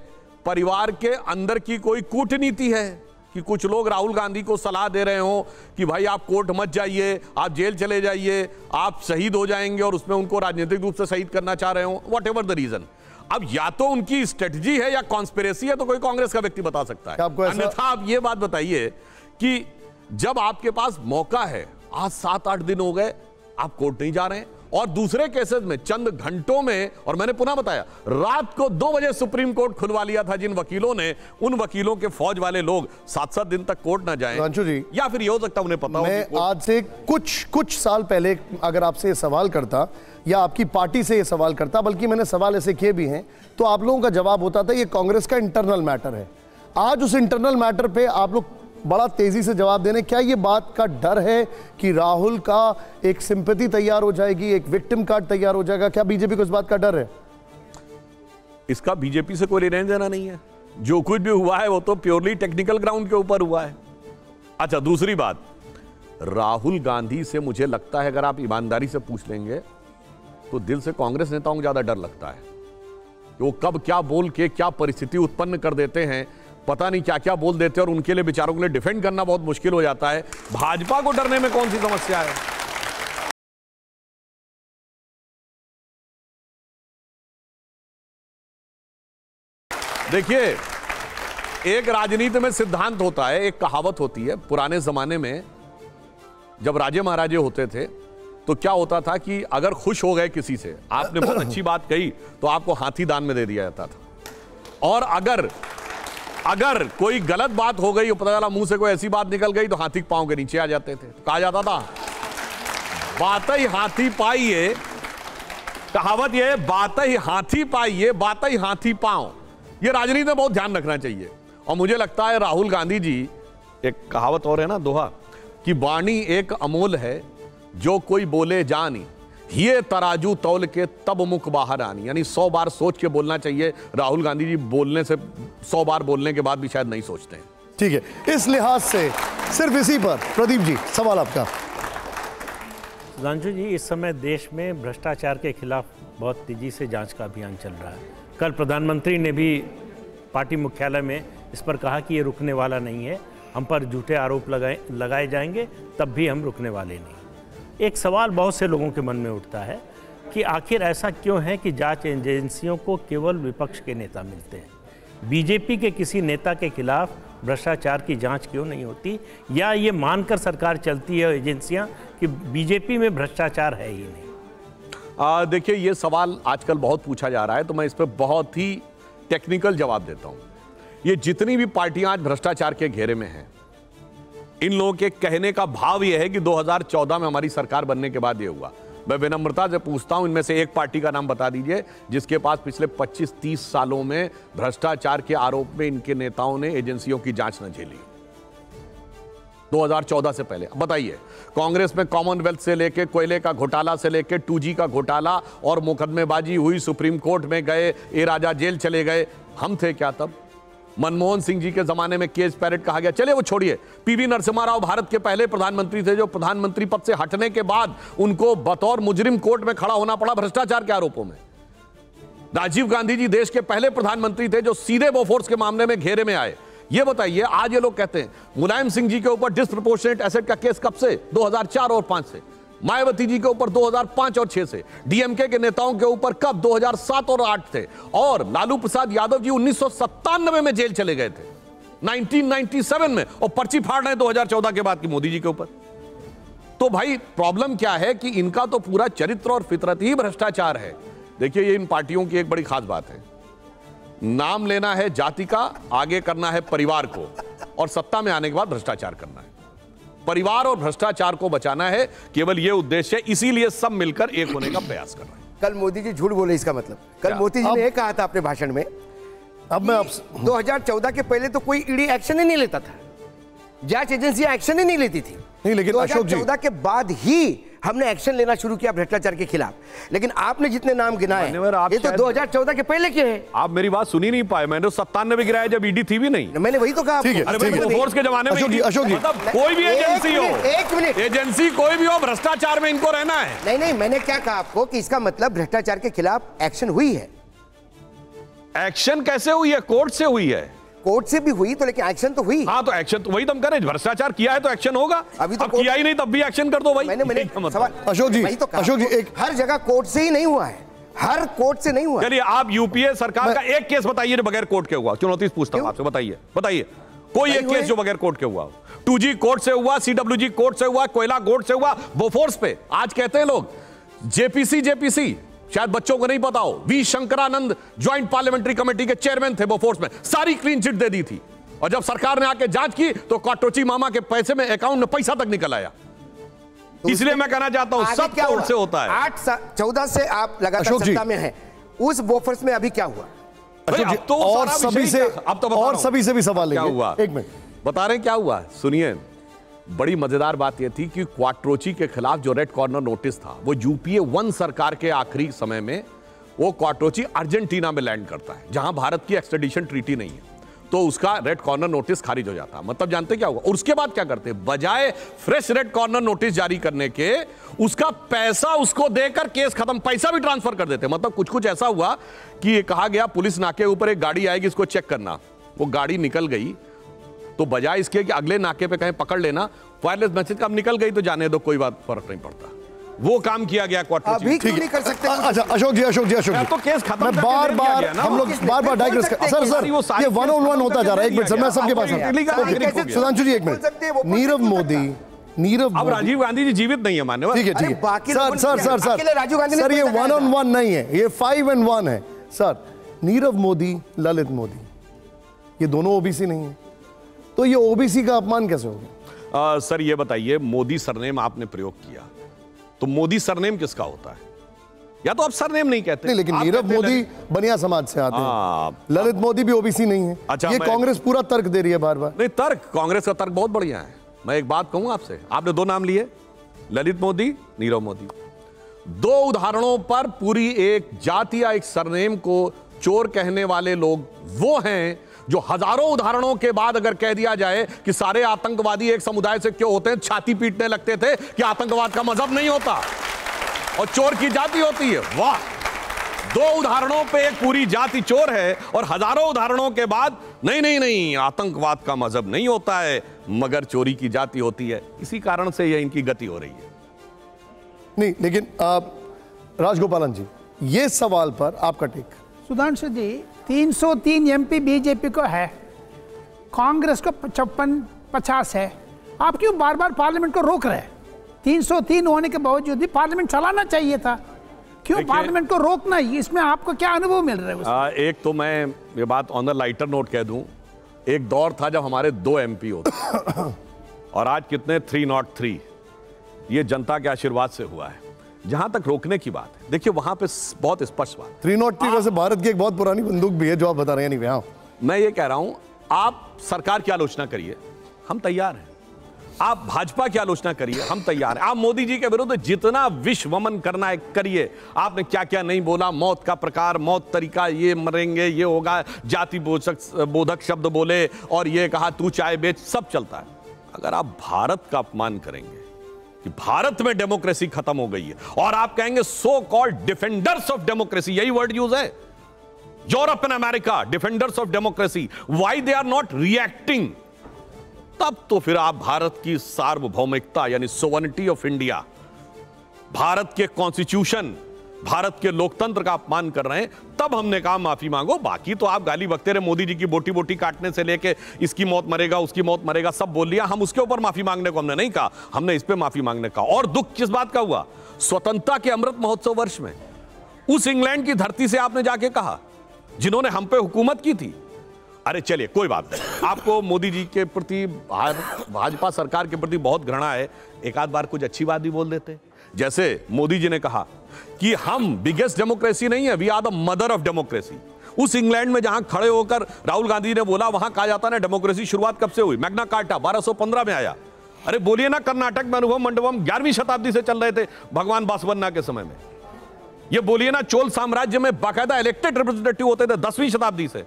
परिवार के अंदर की कोई कूटनीति है कि कुछ लोग राहुल गांधी को सलाह दे रहे हो कि भाई आप कोर्ट मत जाइए, आप जेल चले जाइए, आप शहीद हो जाएंगे, और उसमें उनको राजनीतिक रूप से शहीद करना चाह रहे हो, वॉट एवर द रीजन। अब या तो उनकी स्ट्रेटजी है या कॉन्स्पिरेसी है, तो कोई कांग्रेस का व्यक्ति बता सकता है। अन्यथा आप ये बात बताइए कि जब आपके पास मौका है, आज 7-8 दिन हो गए, आप कोर्ट नहीं जा रहे हैं, और दूसरे केसेस में चंद घंटों में, और मैंने पुनः बताया, रात को 2 बजे सुप्रीम कोर्ट खुलवा लिया था जिन वकीलों ने, उन वकीलों के फौज वाले लोग 7-7 दिन तक कोर्ट ना जाएं, रांचू जी, या फिर ये हो सकता उन्हें पता हो। मैं आज से कुछ साल पहले अगर आपसे ये सवाल करता या आपकी पार्टी से ये सवाल करता, बल्कि मैंने सवाल ऐसे किए भी हैं, तो आप लोगों का जवाब होता था ये कांग्रेस का इंटरनल मैटर है। आज उस इंटरनल मैटर पे आप लोग बड़ा तेजी से जवाब देने, क्या ये बात का डर है कि राहुल का एक सिंपैथी तैयार हो जाएगी, एक विक्टिम कार्ड तैयार हो जाएगा? क्या बीजेपी को इस बात का डर है? इसका बीजेपी से कोई लेना देना नहीं है। जो कुछ भी हुआ है वो तो प्योरली टेक्निकल ग्राउंड के ऊपर हुआ है। अच्छा, दूसरी बात, राहुल गांधी से मुझे लगता है, अगर आप ईमानदारी से पूछ लेंगे तो दिल से कांग्रेस नेताओं को ज्यादा डर लगता है। वो कब क्या बोल के क्या परिस्थिति उत्पन्न कर देते हैं, पता नहीं क्या क्या बोल देते हैं, और उनके लिए बेचारों के लिए डिफेंड करना बहुत मुश्किल हो जाता है। भाजपा को डरने में कौन सी समस्या है? देखिए, एक राजनीति में सिद्धांत होता है, एक कहावत होती है। पुराने जमाने में जब राजे महाराजे होते थे तो क्या होता था कि अगर खुश हो गए किसी से, आपने बहुत अच्छी बात कही, तो आपको हाथी दान में दे दिया जाता था। और अगर कोई गलत बात हो गई, पता चला मुंह से कोई ऐसी बात निकल गई, तो हाथी के पांव के नीचे आ जाते थे। तो कहा जाता था बात ही हाथी पाइए, कहावत ये, बात ही हाथी पाइए, बात ही हाथी पांव। ये राजनीति में बहुत ध्यान रखना चाहिए। और मुझे लगता है राहुल गांधी जी, एक कहावत और है ना, दोहा, कि वाणी एक अमोल है, जो कोई बोले जानी, ये तराजू तौल के तब मुख बाहर आनी। यानी 100 बार सोच के बोलना चाहिए। राहुल गांधी जी बोलने से 100 बार बोलने के बाद भी शायद नहीं सोचते हैं। ठीक है, इस लिहाज से सिर्फ इसी पर प्रदीप जी सवाल आपका। सुधांशु जी, इस समय देश में भ्रष्टाचार के खिलाफ बहुत तेजी से जांच का अभियान चल रहा है। कल प्रधानमंत्री ने भी पार्टी मुख्यालय में इस पर कहा कि ये रुकने वाला नहीं है, हम पर झूठे आरोप लगाए जाएंगे, तब भी हम रुकने वाले नहीं। एक सवाल बहुत से लोगों के मन में उठता है कि आखिर ऐसा क्यों है कि जांच एजेंसियों को केवल विपक्ष के नेता मिलते हैं? बीजेपी के किसी नेता के खिलाफ भ्रष्टाचार की जांच क्यों नहीं होती, या ये मानकर सरकार चलती है एजेंसियां कि बीजेपी में भ्रष्टाचार है ही नहीं? देखिए, ये सवाल आजकल बहुत पूछा जा रहा है, तो मैं इस पर बहुत ही टेक्निकल जवाब देता हूं। ये जितनी भी पार्टियां आज भ्रष्टाचार के घेरे में हैं, इन लोगों के कहने का भाव यह है कि 2014 में हमारी सरकार बनने के बाद ये हुआ। मैं विनम्रता से पूछता हूं, इनमें से एक पार्टी का नाम बता दीजिए जिसके पास पिछले 25-30 सालों में भ्रष्टाचार के आरोप में इनके नेताओं ने एजेंसियों की जांच न झेली 2014 से पहले। बताइए, कांग्रेस में कॉमनवेल्थ से लेके कोयले का घोटाला से लेके 2G का घोटाला और मुकदमेबाजी हुई, सुप्रीम कोर्ट में गए, ए राजा जेल चले गए, हम थे क्या तब? मनमोहन सिंह जी के जमाने में केस पैरेट कहा गया, चलिए वो छोड़िए। पीवी नरसिम्हा राव भारत के पहले प्रधानमंत्री थे जो प्रधानमंत्री पद से हटने के बाद उनको बतौर मुजरिम कोर्ट में खड़ा होना पड़ा भ्रष्टाचार के आरोपों में। राजीव गांधी जी देश के पहले प्रधानमंत्री थे जो सीधे बोफोर्स के मामले में घेरे में आए। ये बताइए, आज ये लोग कहते हैं मुलायम सिंह जी के ऊपर डिस्प्रपोर्शनेट एसेट का केस कब से? 2004 और 5 से। मायावती जी के ऊपर 2005 और 6 से। डीएमके के नेताओं के ऊपर कब? 2007 और 8 थे। और लालू प्रसाद यादव जी 1997 में जेल चले गए थे, 1997 में, और पर्ची फाड़ रहे हैं 2014 के बाद की मोदी जी के ऊपर। तो भाई प्रॉब्लम क्या है कि इनका तो पूरा चरित्र और फितरत ही भ्रष्टाचार है। देखिए, ये इन पार्टियों की एक बड़ी खास बात है, नाम लेना है जाति का, आगे करना है परिवार को, और सत्ता में आने के बाद भ्रष्टाचार करना है। परिवार और भ्रष्टाचार को बचाना है, केवल यह उद्देश्य है, इसीलिए सब मिलकर एक होने का प्रयास कर रहे हैं। कल मोदी जी झूठ बोले, इसका मतलब कल मोदी जी ने ये कहा था अपने भाषण में, अब मैं 2014 के पहले तो कोई ईडी एक्शन ही नहीं लेता था, जांच एजेंसियां एक्शन ही नहीं लेती थी। नहीं, लेकिन अशोक जी 2014 के बाद ही हमने एक्शन लेना शुरू किया भ्रष्टाचार के खिलाफ। लेकिन आपने जितने नाम गिनाए ये तो 2014 के पहले के हैं। आप मेरी बात सुनी नहीं पाए, मैंने 97 में गिराया जब ईडी थी भी नहीं। मैंने वही तो कहा। ठीक है, फोर्स के जमाने में अशोक जी मतलब कोई भी एजेंसी हो, एक मिनट, एजेंसी कोई भी हो, भ्रष्टाचार में इनको रहना है। नहीं नहीं, मैंने क्या कहा आपको कि इसका मतलब भ्रष्टाचार के खिलाफ एक्शन हुई है। एक्शन कैसे हुई है? कोर्ट से हुई है। कोर्ट से भी हुई तो, लेकिन एक्शन तो हुई। हाँ, तो एक्शन तो वही तो हम करें, भ्रष्टाचार किया है तो एक्शन होगा। अभी तो अब किया ही नहीं तब भी एक्शन कर दो भाई। मैंने सवाल अशोक जी, वही तो कहा। अशोक जी, एक हर जगह कोर्ट से ही नहीं हुआ है, हर कोर्ट से नहीं हुआ। चलिए, आप यूपीए सरकार का एक केस बताइए जो बगैर कोर्ट के हुआ। चुनौती पूछता हूं आपसे, बताइए बताइए कोई एक केस जो बगैर कोर्ट के हुआ। 2G कोर्ट से हुआ, CWG कोर्ट से हुआ, कोयला कोर्ट से हुआ, बोफोर्स पे। आज कहते हैं लोग जेपीसी, शायद बच्चों को नहीं पता हो, V Shankaranand joint parliamentary committee के चेयरमैन थे बोफोर्स में, सारी क्लीन चिट दे दी थी। और जब सरकार ने आके जांच की तो काटोची मामा के पैसे में अकाउंट में पैसा तक निकल आया। तो इसलिए मैं कहना चाहता हूं सब कोर्ट से होता है। 14 से आप लगातार सत्ता में हैं, उस बोफोर्स में अभी क्या हुआ? अब तो और सभी से भी सवाल क्या हुआ, एक मिनट बता रहे हैं क्या हुआ। सुनिए, बड़ी मजेदार बात यह थी कि क्वाट्रोची के खिलाफ जो रेड कॉर्नर नोटिस था, वो यूपीए 1 सरकार के आखिरी समय में वो क्वाट्रोची अर्जेंटीना में लैंड करता है, जहां भारत की एक्सट्रेडिशन ट्रीटी नहीं है, तो उसका रेड कॉर्नर नोटिस खारिज हो जाता। मतलब जानते क्या हुआ? और उसके बाद क्या करते? बजाय फ्रेश रेड कॉर्नर नोटिस जारी करने के, उसका पैसा उसको देकर केस खत्म, पैसा भी ट्रांसफर कर देते। मतलब कुछ ऐसा हुआ कि ये कहा गया पुलिस नाके ऊपर एक गाड़ी आएगी, इसको चेक करना। वो गाड़ी निकल गई, तो बजाय इसके कि अगले नाके पे कहीं पकड़ लेना, वायरलेस मैसेज का निकल गई तो जाने दो, कोई बात फर्क नहीं पड़ता। वो काम किया गया अभी क्यों नहीं कर सकते? अच्छा अशोक जी तो केस खत्म। मैं बार-बार हम लोग बार-बार डाइग्रेस कर सर ये 1-on-1 होता जा रहा है। एक मिनट सर, मैं सबके पास हूं। सुधांशु जी एक मिनट। नीरव मोदी अब राजीव गांधी जी जीवित नहीं है मान्यवर। ठीक है सर ये 1-on-1 नहीं है, ये 5-and-1 है सर। नीरव मोदी, ललित मोदी, ये दोनों ओबीसी नहीं है, तो ये ओबीसी का अपमान कैसे हो गया? सर ये बताइए, मोदी सरनेम आपने प्रयोग किया, तो मोदी सरनेम किसका होता है? या तो आप सरनेम नहीं कहते। नहीं, लेकिन नीरव मोदी बनिया समाज से आते हैं, ललित मोदी भी ओबीसी नहीं है। अच्छा, ये कांग्रेस पूरा तर्क दे रही है बार बार। नहीं, तर्क, कांग्रेस का तर्क बहुत बढ़िया है। मैं एक बात कहूं आपसे, आपने 2 नाम लिए, ललित मोदी, नीरव मोदी। 2 उदाहरणों पर पूरी एक जाति या एक सरनेम को चोर कहने वाले लोग वो हैं जो हजारों उदाहरणों के बाद अगर कह दिया जाए कि सारे आतंकवादी एक समुदाय से क्यों होते हैं, छाती पीटने लगते थे कि आतंकवाद का मजहब नहीं होता और चोर की जाति होती है। वाह, 2 उदाहरणों पे एक पूरी जाति चोर है और हजारों उदाहरणों के बाद नहीं, आतंकवाद का मजहब नहीं होता है मगर चोरी की जाति होती है। इसी कारण से यह इनकी गति हो रही है। नहीं, लेकिन राजगोपालन जी, ये सवाल पर आपका टेक। सुधांशु जी, 303 एमपी बीजेपी को है, कांग्रेस को 55-50 है। आप क्यों बार बार पार्लियामेंट को रोक रहे हैं? 303 होने के बावजूद भी पार्लियामेंट चलाना चाहिए था, क्यों पार्लियामेंट को रोकना? इसमें आपको क्या अनुभव मिल रहा है? एक तो मैं ये बात ऑन द लाइटर नोट कह दूं, एक दौर था जब हमारे 2 एमपी होते और आज कितने 303। ये जनता के आशीर्वाद से हुआ है। जहां तक रोकने की बात है, देखिए वहां पे बहुत स्पष्ट बात। 303 वैसे भारत की एक बहुत पुरानी बंदूक भी है जो आप बता रहे हैं। नहीं, हाँ, मैं ये कह रहा हूं, आप सरकार की आलोचना करिए, हम तैयार हैं। आप भाजपा की आलोचना करिए, हम तैयार हैं। आप मोदी जी के विरुद्ध जितना विश्वमन करना है करिए। आपने क्या क्या नहीं बोला, मौत का प्रकार, मौत तरीका, ये मरेंगे, ये होगा, जाति बोधक शब्द बोले और ये कहा तू चाय बेच, सब चलता है। अगर आप भारत का अपमान करेंगे कि भारत में डेमोक्रेसी खत्म हो गई है और आप कहेंगे so called defenders of democracy, यही वर्ड यूज है, Europe and America defenders of democracy, why they are not reacting, तब तो फिर आप भारत की सार्वभौमिकता यानी सोवरेनिटी ऑफ इंडिया, भारत के कॉन्स्टिट्यूशन, भारत के लोकतंत्र का अपमान कर रहे हैं। तब हमने कहा माफी मांगो। बाकी तो आप गाली बकते रहे, मोदी जी की बोटी बोटी काटने से लेके इसकी मौत मरेगा, उसकी मौत मरेगा, सब बोल लिया। हम उसके ऊपर माफी मांगने को हमने नहीं कहा, हमने इस पे माफी मांगने का। और दुख किस बात का हुआ, स्वतंत्रता के अमृत महोत्सव वर्ष में उस इंग्लैंड की धरती से आपने जाके कहा जिन्होंने हम पे हुकूमत की थी। अरे चलिए कोई बात नहीं, आपको मोदी जी के प्रति, भाजपा सरकार के प्रति बहुत घृणा है, एक आध बार कुछ अच्छी बात भी बोल देते। जैसे मोदी जी ने कहा कि हम बिगेस्ट डेमोक्रेसी नहीं है, we are the mother of democracy. उस इंग्लैंड में जहां खड़े होकर राहुल गांधी ने बोला, वहां कहा जाता ना डेमोक्रेसी शुरुआत कब से हुई, मैग्ना कार्टा 1215 में आया। अरे बोलिए ना, कर्नाटक में अनुभव मंडपम 11वीं शताब्दी से चल रहे थे भगवान बासवन्ना के समय में। ये बोलिए ना, चोल साम्राज्य में बाकायदा इलेक्टेड रिप्रेजेंटेटिव होते थे 10वीं शताब्दी से।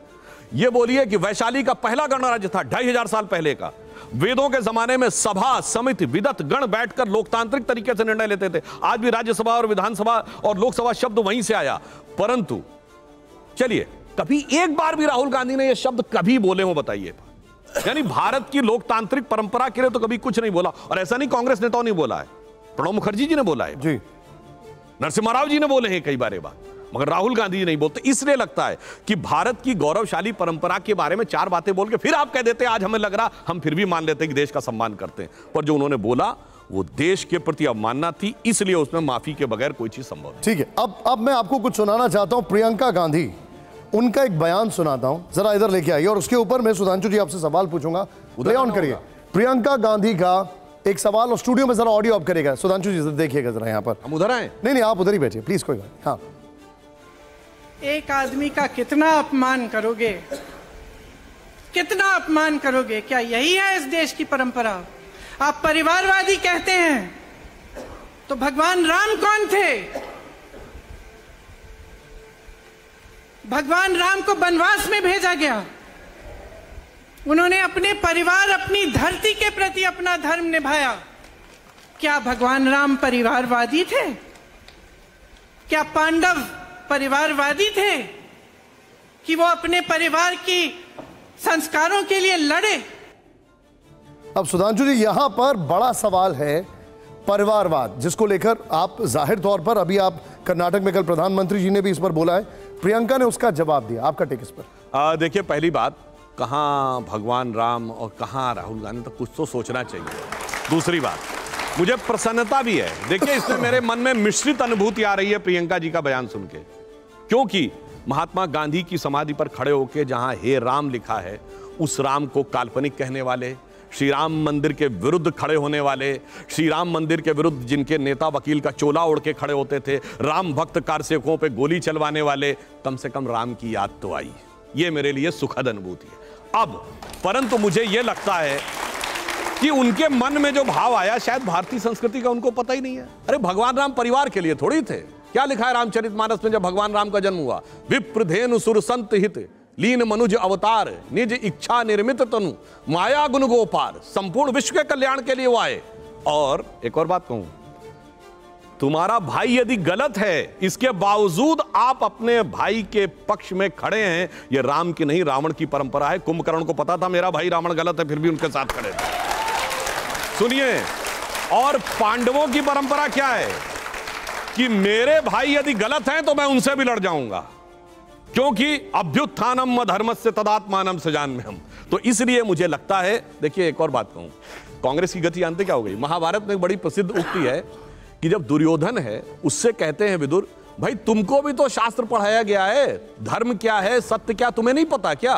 ये बोलिए कि वैशाली का पहला गणराज्य था 2500 साल पहले का। वेदों के जमाने में सभा समिति विदत गण बैठकर लोकतांत्रिक तरीके से निर्णय लेते थे। आज भी राज्यसभा और विधानसभा और लोकसभा शब्द वहीं से आया। परंतु चलिए, कभी एक बार भी राहुल गांधी ने यह शब्द कभी बोले हो बताइए? यानी भारत की लोकतांत्रिक परंपरा के लिए तो कभी कुछ नहीं बोला। और ऐसा नहीं कांग्रेस नेताओं ने बोला है, प्रणब मुखर्जी जी ने बोला है जी, नरसिम्हा राव जी ने बोले हैं कई बार ये बात, मगर राहुल गांधी जी नहीं बोलते। इसलिए लगता है कि भारत की गौरवशाली परंपरा के बारे में चार बातें बोल के फिर आप कह देते हैं आज हमें लग रहा, हम फिर भी मान लेते हैं कि देश का सम्मान करते हैं। पर जो उन्होंने बोला वो देश के प्रति अवमानना थी, इसलिए उसमें माफी के बगैर कोई चीज संभव नहीं। ठीक है, अब मैं आपको कुछ सुनाना चाहता हूं। प्रियंका गांधी, उनका एक बयान सुनाता हूं, जरा इधर लेके आइए। और उसके ऊपर मैं सुधांशु जी आपसे सवाल पूछूंगा, प्ले ऑन करिए। प्रियंका गांधी का एक सवाल, और स्टूडियो में जरा ऑडियो ऑफ करेगा सुधांशु जी, देखिएगा जरा यहाँ पर। हम उधर आए? नहीं, आप उधर ही बैठिए प्लीज, कोई बात। हाँ, एक आदमी का कितना अपमान करोगे, कितना अपमान करोगे? क्या यही है इस देश की परंपरा? आप परिवारवादी कहते हैं, तो भगवान राम कौन थे? भगवान राम को वनवास में भेजा गया, उन्होंने अपने परिवार, अपनी धरती के प्रति अपना धर्म निभाया। क्या भगवान राम परिवारवादी थे? क्या पांडव परिवारवादी थे कि वो अपने परिवार की संस्कारों के लिए लड़े? अब सुधांशु जी, यहां पर बड़ा सवाल है परिवारवाद, जिसको लेकर आप जाहिर तौर पर, अभी आप कर्नाटक में कल प्रधानमंत्री जी ने भी इस पर बोला है, प्रियंका ने उसका जवाब दिया, आपका टेक इस पर? देखिए, पहली बात, कहां भगवान राम और कहां राहुल गांधी, तो कुछ तो सोचना चाहिए। दूसरी बात, मुझे प्रसन्नता भी है, देखिए इसमें मेरे मन में मिश्रित अनुभूति आ रही है प्रियंका जी का बयान सुन के, क्योंकि महात्मा गांधी की समाधि पर खड़े होकर जहां हे राम लिखा है, उस राम को काल्पनिक कहने वाले, श्री राम मंदिर के विरुद्ध खड़े होने वाले, श्री राम मंदिर के विरुद्ध जिनके नेता वकील का चोला ओढ़ के खड़े होते थे, राम भक्त कारसेवकों पे गोली चलवाने वाले, कम से कम राम की याद तो आई। ये मेरे लिए सुखद अनुभूति है। अब परंतु मुझे यह लगता है कि उनके मन में जो भाव आया, शायद भारतीय संस्कृति का उनको पता ही नहीं है। अरे भगवान राम परिवार के लिए थोड़ी थे। क्या लिखा है रामचरितमानस में जब भगवान राम का जन्म हुआ? विप्रधेनु सुर संत हित लीन मनुज अवतार, निज इच्छा निर्मित तनु माया गुण गोपार, संपूर्ण विश्व के कल्याण के लिए वो आए। और एक और बात कहूं, तुम्हारा भाई यदि गलत है, इसके बावजूद आप अपने भाई के पक्ष में खड़े हैं, यह राम की नहीं रावण की परंपरा है। कुंभकर्ण को पता था मेरा भाई रावण गलत है, फिर भी उनके साथ खड़े थे। सुनिए, और पांडवों की परंपरा क्या है कि मेरे भाई यदि गलत हैं तो मैं उनसे भी लड़ जाऊंगा, क्योंकि अभ्युत्थानम अधर्मस्य तदात्मानम सजाम्यहम्। तो इसलिए मुझे लगता है, देखिए एक और बात कहूं, कांग्रेस की गति जानते क्या हो गई? महाभारत में एक बड़ी प्रसिद्ध उक्ति है कि जब दुर्योधन है, उससे कहते हैं विदुर, भाई तुमको भी तो शास्त्र पढ़ाया गया है, धर्म क्या है, सत्य क्या, तुम्हें नहीं पता क्या?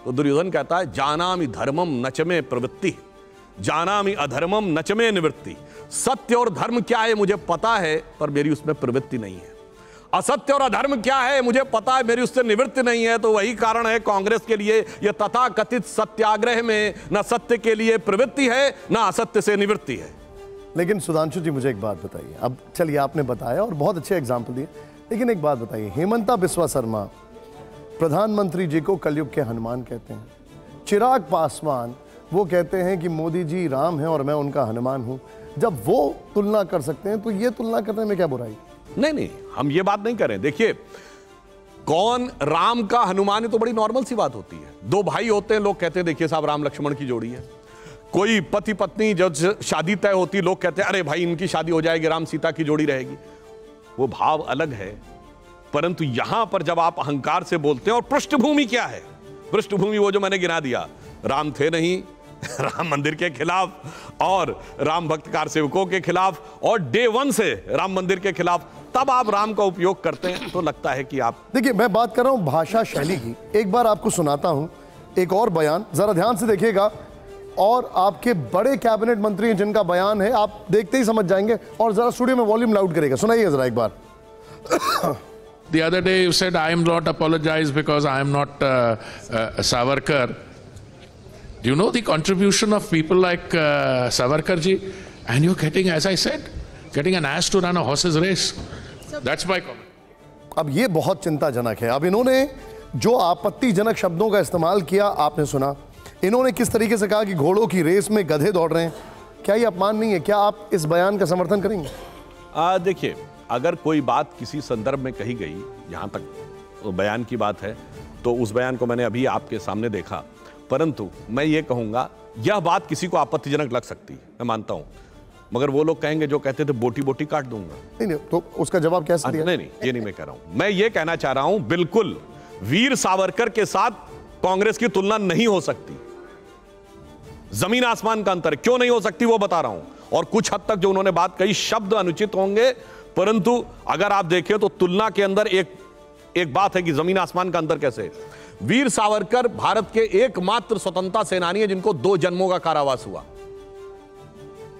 तो दुर्योधन कहता है, जानामि धर्मम नचमे प्रवृत्ति, जानामि अधर्मम नचमे निवृत्ति। सत्य और धर्म क्या है मुझे पता है, पर मेरी उसमें प्रवृत्ति नहीं है। असत्य और अधर्म क्या है मुझे पता है, मेरी उससे निवृत्ति नहीं है। तो वही कारण है कांग्रेस के लिए यह तथाकथित सत्याग्रह में न सत्य के लिए प्रवृत्ति है न असत्य से निवृत्ति है। लेकिन सुधांशु जी मुझे एक बात बताइए, अब चलिए आपने बताया और बहुत अच्छे एग्जाम्पल दिए, लेकिन एक बात बताइए, हेमंता बिस्वा शर्मा प्रधानमंत्री जी को कलयुग के हनुमान कहते हैं, चिराग पासवान वो कहते हैं कि मोदी जी राम हैं और मैं उनका हनुमान हूं। जब वो तुलना कर सकते हैं तो ये तुलना करने में क्या बुराई? नहीं, हम ये बात नहीं कर रहे हैं। देखिए, कौन राम का हनुमान है तो बड़ी नॉर्मल सी बात होती है। दो भाई होते हैं, लोग कहते हैं देखिए साहब राम लक्ष्मण की जोड़ी है। कोई पति पत्नी जब शादी तय होती लोग कहते हैं अरे भाई इनकी शादी हो जाएगी, राम सीता की जोड़ी रहेगी। वो भाव अलग है, परंतु यहां पर जब आप अहंकार से बोलते हैं, और पृष्ठभूमि क्या है, पृष्ठभूमि वो जो मैंने गिना दिया, राम थे नहीं, राम मंदिर के खिलाफ और राम भक्त कार सेवकों के खिलाफ और डे वन से राम मंदिर के खिलाफ, तब आप राम का उपयोग करते हैं तो लगता है कि आप। देखिए मैं बात कर रहा हूं भाषा शैली की, एक बार आपको सुनाता हूं एक और बयान, जरा ध्यान से देखिएगा, और आपके बड़े कैबिनेट मंत्री हैं जिनका बयान है, आप देखते ही समझ जाएंगे। और जरा स्टूडियो में वॉल्यूम लाउड करेगा, सुनाइए जरा एक बार। The other day you said I am not apologize because I am not Savarkar. Do you know the contribution of people like Savarkar ji? And you're getting, as I said, getting an ass to run a horse's race. That's my comment. अब ये बहुत चिंताजनक है। अब इन्होंने जो आपत्तिजनक शब्दों का इस्तेमाल किया आपने सुना, इन्होंने किस तरीके से कहा कि घोड़ों की रेस में गधे दौड़ रहे हैं। क्या ये अपमान नहीं है? क्या आप इस बयान का समर्थन करेंगे? देखिए, अगर कोई बात किसी संदर्भ में कही गई, यहां तक तो बयान की बात है, तो उस बयान को मैंने अभी आपके सामने देखा, परंतु मैं ये कहूंगा यह बात किसी को आपत्तिजनक लग सकती है, मैं मानता हूं, मगर वो लोग कहेंगे जो कहते थे बोटी बोटी काट दूंगा। नहीं, तो उसका जवाब कैसे दिया? नहीं, ये नहीं मैं कह रहा हूं। मैं ये कहना चाह रहा हूं बिल्कुल वीर सावरकर के साथ कांग्रेस की तुलना नहीं हो सकती। जमीन आसमान का अंतर क्यों नहीं हो सकती वो बता रहा हूं। और कुछ हद तक जो उन्होंने बात कही शब्द अनुचित होंगे, परंतु अगर आप देखें तो तुलना के अंदर एक बात है कि जमीन आसमान का अंतर कैसे। वीर सावरकर भारत के एकमात्र स्वतंत्रता सेनानी है जिनको 2 जन्मों का कारावास हुआ,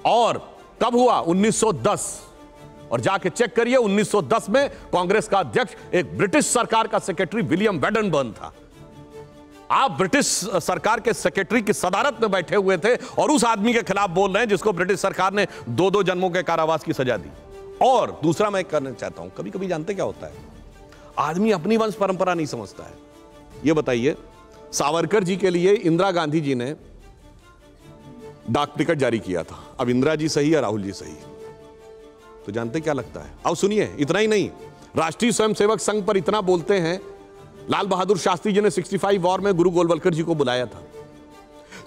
और कब हुआ? 1910। और जाके चेक करिए, 1910 में कांग्रेस का अध्यक्ष एक ब्रिटिश सरकार का सेक्रेटरी विलियम वेडनबर्न था। आप ब्रिटिश सरकार के सेक्रेटरी की सदारत में बैठे हुए थे और उस आदमी के खिलाफ बोल रहे हैं जिसको ब्रिटिश सरकार ने 2 जन्मों के कारावास की सजा दी। और दूसरा मैं करना चाहता हूं, कभी कभी जानते क्या होता है, आदमी अपनी वंश परंपरा नहीं समझता है। ये बताइए, सावरकर जी के लिए इंदिरा गांधी जी ने डाक टिकट जारी किया था। अब इंदिरा जी सही या राहुल जी सही, तो जानते क्या लगता है? अब सुनिए, इतना ही नहीं, राष्ट्रीय स्वयंसेवक संघ पर इतना बोलते हैं, लाल बहादुर शास्त्री जी ने 65 वॉर में गुरु गोलवलकर जी को बुलाया था।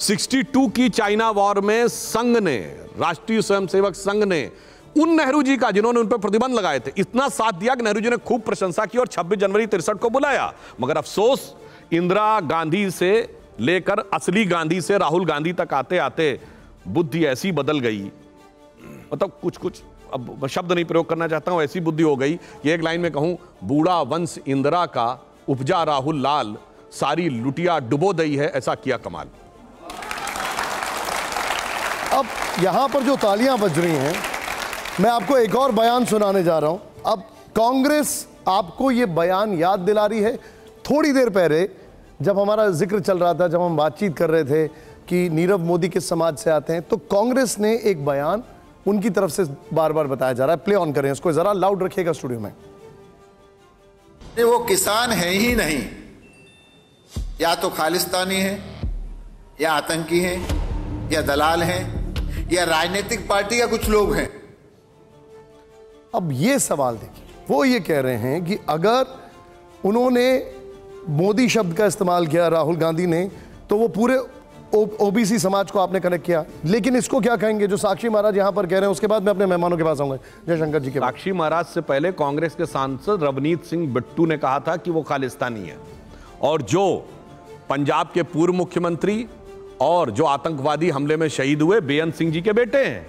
62 की चाइना वॉर में संघ ने, राष्ट्रीय स्वयंसेवक संघ ने उन नेहरू जी का जिन्होंने उन पर प्रतिबंध लगाए थे, इतना साथ दिया कि नेहरू जी ने खूब प्रशंसा की और 26 जनवरी 63 को बुलाया। मगर अफसोस, इंदिरा गांधी से लेकर असली गांधी से राहुल गांधी तक आते आते बुद्धि ऐसी बदल गई, मतलब कुछ अब शब्द नहीं प्रयोग करना चाहता हूं, ऐसी बुद्धि हो गई कि एक लाइन में कहूं, बूढ़ा वंश इंदिरा का उपजा राहुल लाल, सारी लुटिया डुबो दई है, ऐसा किया कमाल। अब यहां पर जो तालियां बज रही हैं, मैं आपको एक और बयान सुनाने जा रहा हूं। अब कांग्रेस आपको यह बयान याद दिला रही है। थोड़ी देर पहले जब हमारा जिक्र चल रहा था, जब हम बातचीत कर रहे थे कि नीरव मोदी किस समाज से आते हैं, तो कांग्रेस ने एक बयान उनकी तरफ से बार बार बताया जा रहा है। प्ले ऑन करें इसको, जरा लाउड रखिएगा स्टूडियो में। वो किसान है ही नहीं, या तो खालिस्तानी है, या आतंकी है, या दलाल हैं, या राजनीतिक पार्टी या कुछ लोग हैं। अब ये सवाल देखिए, वो ये कह रहे हैं कि अगर उन्होंने मोदी शब्द का इस्तेमाल किया राहुल गांधी ने, तो वो पूरे ओबीसी समाज को आपने कनेक्ट किया। लेकिन इसको क्या कहेंगे जो साक्षी महाराज यहां पर कह रहे हैं? उसके बाद मैं अपने मेहमानों के पास आऊंगा, जयशंकर जी के पास। साक्षी महाराज से पहले कांग्रेस के सांसद रवनीत सिंह बिट्टू ने कहा था कि वो खालिस्तानी है, और जो पंजाब के पूर्व मुख्यमंत्री और जो आतंकवादी हमले में शहीद हुए बेअंत सिंह जी के बेटे हैं,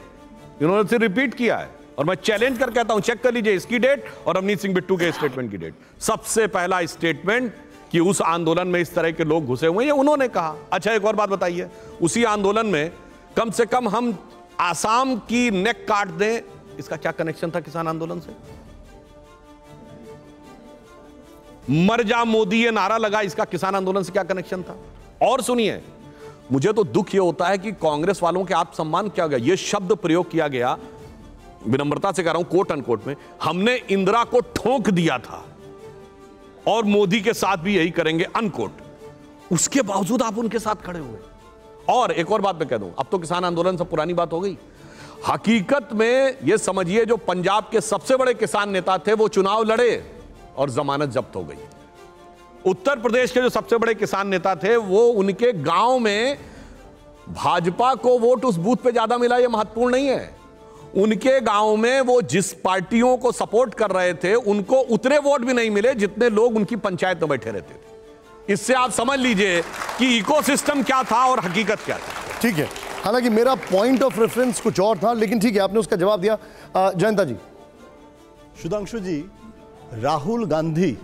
इन्होंने से रिपीट किया है। और मैं चैलेंज कर कहता हूं, चेक कर लीजिए इसकी डेट और रवनीत सिंह बिट्टू के स्टेटमेंट की डेट। सबसे पहला स्टेटमेंट कि उस आंदोलन में इस तरह के लोग घुसे हुए हैं, ये उन्होंने कहा। अच्छा, एक और बात बताइए, उसी आंदोलन में कम से कम हम आसाम की नेक काट दें, इसका क्या कनेक्शन था किसान आंदोलन से? मर जा मोदी ये नारा लगा, इसका किसान आंदोलन से क्या कनेक्शन था? और सुनिए, मुझे तो दुख ये होता है कि कांग्रेस वालों के आत्मसम्मान किया गया, ये शब्द प्रयोग किया गया, विनम्रता से कह रहा हूं कोट अनकोट में, हमने इंदिरा को ठोक दिया था और मोदी के साथ भी यही करेंगे अनकोट। उसके बावजूद आप उनके साथ खड़े हुए। और एक और बात मैं कह दूं, अब तो किसान आंदोलन सब पुरानी बात हो गई। हकीकत में यह समझिए, जो पंजाब के सबसे बड़े किसान नेता थे वो चुनाव लड़े और जमानत जब्त हो गई। उत्तर प्रदेश के जो सबसे बड़े किसान नेता थे वो उनके गांव में भाजपा को वोट उस बूथ पे ज्यादा मिला, ये महत्वपूर्ण नहीं है। उनके गांव में वो जिस पार्टियों को सपोर्ट कर रहे थे उनको उतने वोट भी नहीं मिले जितने लोग उनकी पंचायत में बैठे रहते थे। इससे आप समझ लीजिए कि इकोसिस्टम क्या था और हकीकत क्या था। ठीक है, हालांकि मेरा पॉइंट ऑफ रेफरेंस कुछ और था, लेकिन ठीक है, आपने उसका जवाब दिया। जयंता जी। सुधांशु जी, राहुल गांधी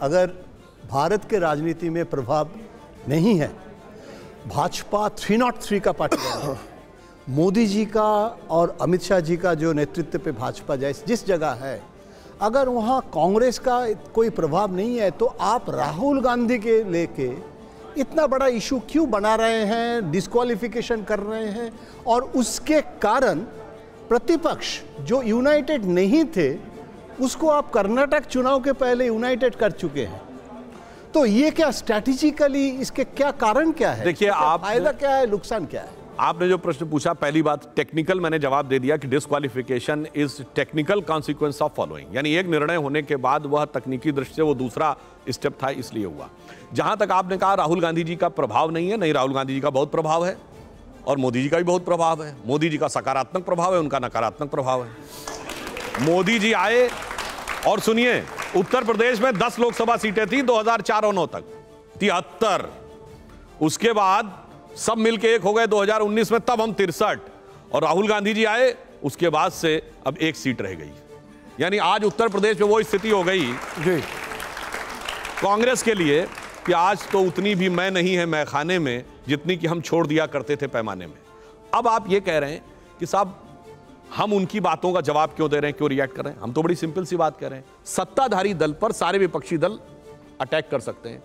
अगर भारत के राजनीति में प्रभाव नहीं है, भाजपा 303 का पार्टी मोदी जी का और अमित शाह जी का जो नेतृत्व पे भाजपा जिस जगह है, अगर वहाँ कांग्रेस का कोई प्रभाव नहीं है, तो आप राहुल गांधी के लेके इतना बड़ा इशू क्यों बना रहे हैं, डिस्क्वालिफिकेशन कर रहे हैं? और उसके कारण प्रतिपक्ष जो यूनाइटेड नहीं थे उसको आप कर्नाटक चुनाव के पहले यूनाइटेड कर चुके हैं। तो ये क्या स्ट्रैटेजिकली, इसके क्या कारण क्या है? देखिए, आप फायदा क्या है, नुकसान क्या है? आपने जो प्रश्न पूछा, पहली बात टेक्निकल, मैंने जवाब दे दिया कि disqualification is technical consequence of following, यानी एक निर्णय होने के बाद वह तकनीकी दृष्टि से वो दूसरा स्टेप था, इसलिए हुआ। जहां तक आपने कहा राहुल गांधी जी का प्रभाव नहीं है, नहीं, राहुल गांधी जी का बहुत प्रभाव है और मोदी जी का भी बहुत प्रभाव है। मोदी जी का सकारात्मक प्रभाव है, उनका नकारात्मक प्रभाव है। मोदी जी आए और सुनिए, उत्तर प्रदेश में 10 लोकसभा सीटें थी 2004-09 तक, 73। उसके बाद सब मिलके एक हो गए 2019 में, तब हम 63। और राहुल गांधी जी आए, उसके बाद से अब एक सीट रह गई। यानी आज उत्तर प्रदेश में वो स्थिति हो गई जी कांग्रेस के लिए कि आज तो उतनी भी मैं नहीं है मैखाने में जितनी कि हम छोड़ दिया करते थे पैमाने में। अब आप ये कह रहे हैं कि साहब हम उनकी बातों का जवाब क्यों दे रहे हैं, क्यों रिएक्ट कर रहे हैं? हम तो बड़ी सिंपल सी बात कह रहे हैं, सत्ताधारी दल पर सारे विपक्षी दल अटैक कर सकते हैं,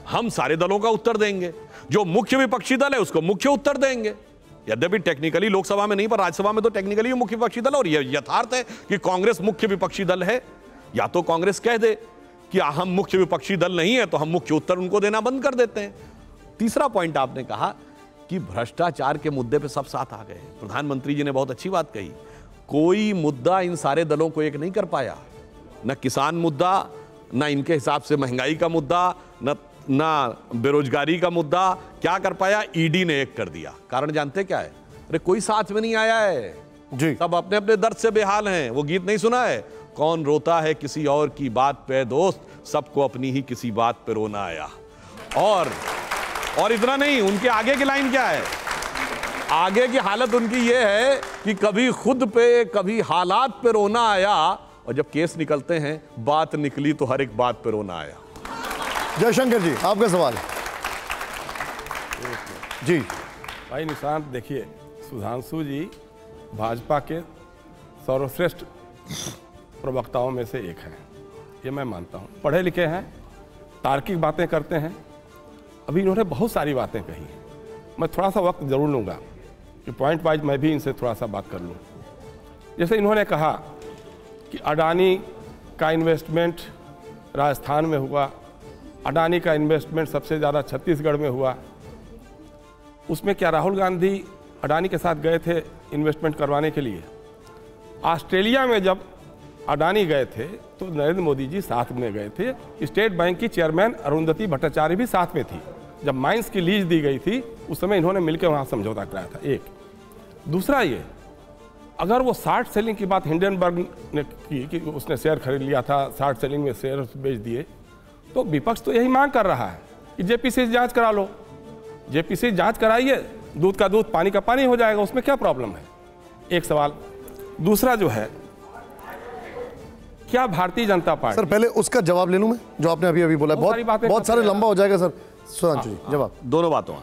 हम सारे दलों का उत्तर देंगे। जो मुख्य विपक्षी दल है उसको मुख्य उत्तर देंगे। यद्यपि टेक्निकली लोकसभा में नहीं, पर राज्यसभा में तो टेक्निकली मुख्य विपक्षी दल, और यह यथार्थ है कि कांग्रेस मुख्य विपक्षी दल है। या तो कांग्रेस कह दे कि हम मुख्य विपक्षी दल नहीं है तो हम मुख्य उत्तर उनको देना बंद कर देते हैं। तीसरा पॉइंट आपने कहा कि भ्रष्टाचार के मुद्दे पे सब साथ आ गए। प्रधानमंत्री जी ने बहुत अच्छी बात कही, कोई मुद्दा इन सारे दलों को एक नहीं कर पाया, न किसान मुद्दा, न इनके हिसाब से महंगाई का मुद्दा, न बेरोजगारी का मुद्दा। क्या कर पाया? ईडी ने एक कर दिया। कारण जानते क्या है? अरे कोई साथ में नहीं आया है जी, सब अपने अपने दर्द से बेहाल हैं। वो गीत नहीं सुना है, कौन रोता है किसी और की बात पे दोस्त, सबको अपनी ही किसी बात पे रोना आया। और इतना नहीं, उनके आगे की लाइन क्या है? आगे की हालत उनकी ये है कि कभी खुद पे कभी हालात पे रोना आया, और जब केस निकलते हैं बात निकली तो हर एक बात पे रोना आया। जयशंकर जी, आपका सवाल जी। भाई निशांत, देखिए, सुधांशु जी भाजपा के सर्वश्रेष्ठ प्रवक्ताओं में से एक हैं, ये मैं मानता हूँ। पढ़े लिखे हैं, तार्किक बातें करते हैं। अभी इन्होंने बहुत सारी बातें कही हैं, मैं थोड़ा सा वक्त जरूर लूँगा कि पॉइंट वाइज मैं भी इनसे थोड़ा सा बात कर लूँ। जैसे इन्होंने कहा कि अडानी का इन्वेस्टमेंट राजस्थान में हुआ, अडानी का इन्वेस्टमेंट सबसे ज़्यादा छत्तीसगढ़ में हुआ। उसमें क्या राहुल गांधी अडानी के साथ गए थे इन्वेस्टमेंट करवाने के लिए? ऑस्ट्रेलिया में जब अडानी गए थे तो नरेंद्र मोदी जी साथ में गए थे। स्टेट बैंक की चेयरमैन अरुंधति भट्टाचार्य भी साथ में थी। जब माइंस की लीज दी गई थी उस समय इन्होंने मिलकर वहाँ समझौता कराया था। एक दूसरा, ये अगर वो शॉर्ट सेलिंग की बात हिंडनबर्ग ने की कि उसने शेयर खरीद लिया था, शॉर्ट सेलिंग में शेयर बेच दिए, तो विपक्ष तो यही मांग कर रहा है कि जेपीसी जांच करा लो। जेपीसी जांच कराइए, दूध का दूध पानी का पानी हो जाएगा, उसमें क्या प्रॉब्लम है? एक सवाल। दूसरा जो है, क्या भारतीय जनता पार्टी, सर पहले उसका जवाब ले लूं मैं, जो आपने अभी बोला। बहुत सारे लंबा हो जाएगा सर। सुधांशु जी, जवाब। दोनों बातों।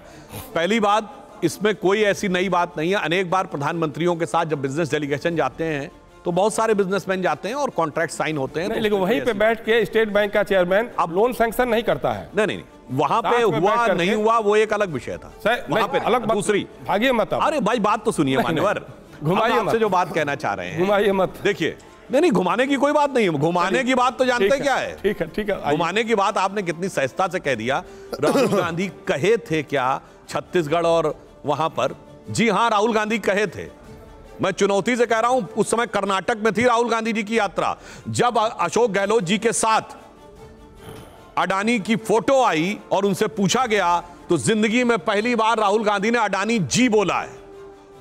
पहली बात, इसमें कोई ऐसी नई बात नहीं है। अनेक बार प्रधानमंत्रियों के साथ जब बिजनेस डेलीगेशन जाते हैं तो बहुत सारे बिजनेसमैन जाते हैं और कॉन्ट्रैक्ट साइन होते हैं। लेकिन वहीं पे बैठ के स्टेट बैंक का चेयरमैन अब लोन सैंक्शन नहीं करता है। नहीं, वहां पे हुआ नहीं हुआ वो एक अलग विषय था, वहां पे अलग दूसरी। भागिए मत। अरे भाई बात तो सुनिए मान्यवर, घुमाइए आपसे जो बात कहना चाह रहे हैं घुमाइए मत। देखिए नहीं, घुमाने की कोई बात नहीं है। घुमाने की बात तो जानते क्या है? ठीक है। घुमाने की बात आपने कितनी सहजता से कह दिया। राहुल गांधी कहे थे क्या छत्तीसगढ़ और वहां पर? जी हां, राहुल गांधी कहे थे। मैं चुनौती से कह रहा हूं, उस समय कर्नाटक में थी राहुल गांधी जी की यात्रा। जब अशोक गहलोत जी के साथ अडानी की फोटो आई और उनसे पूछा गया तो जिंदगी में पहली बार राहुल गांधी ने अडानी जी बोला है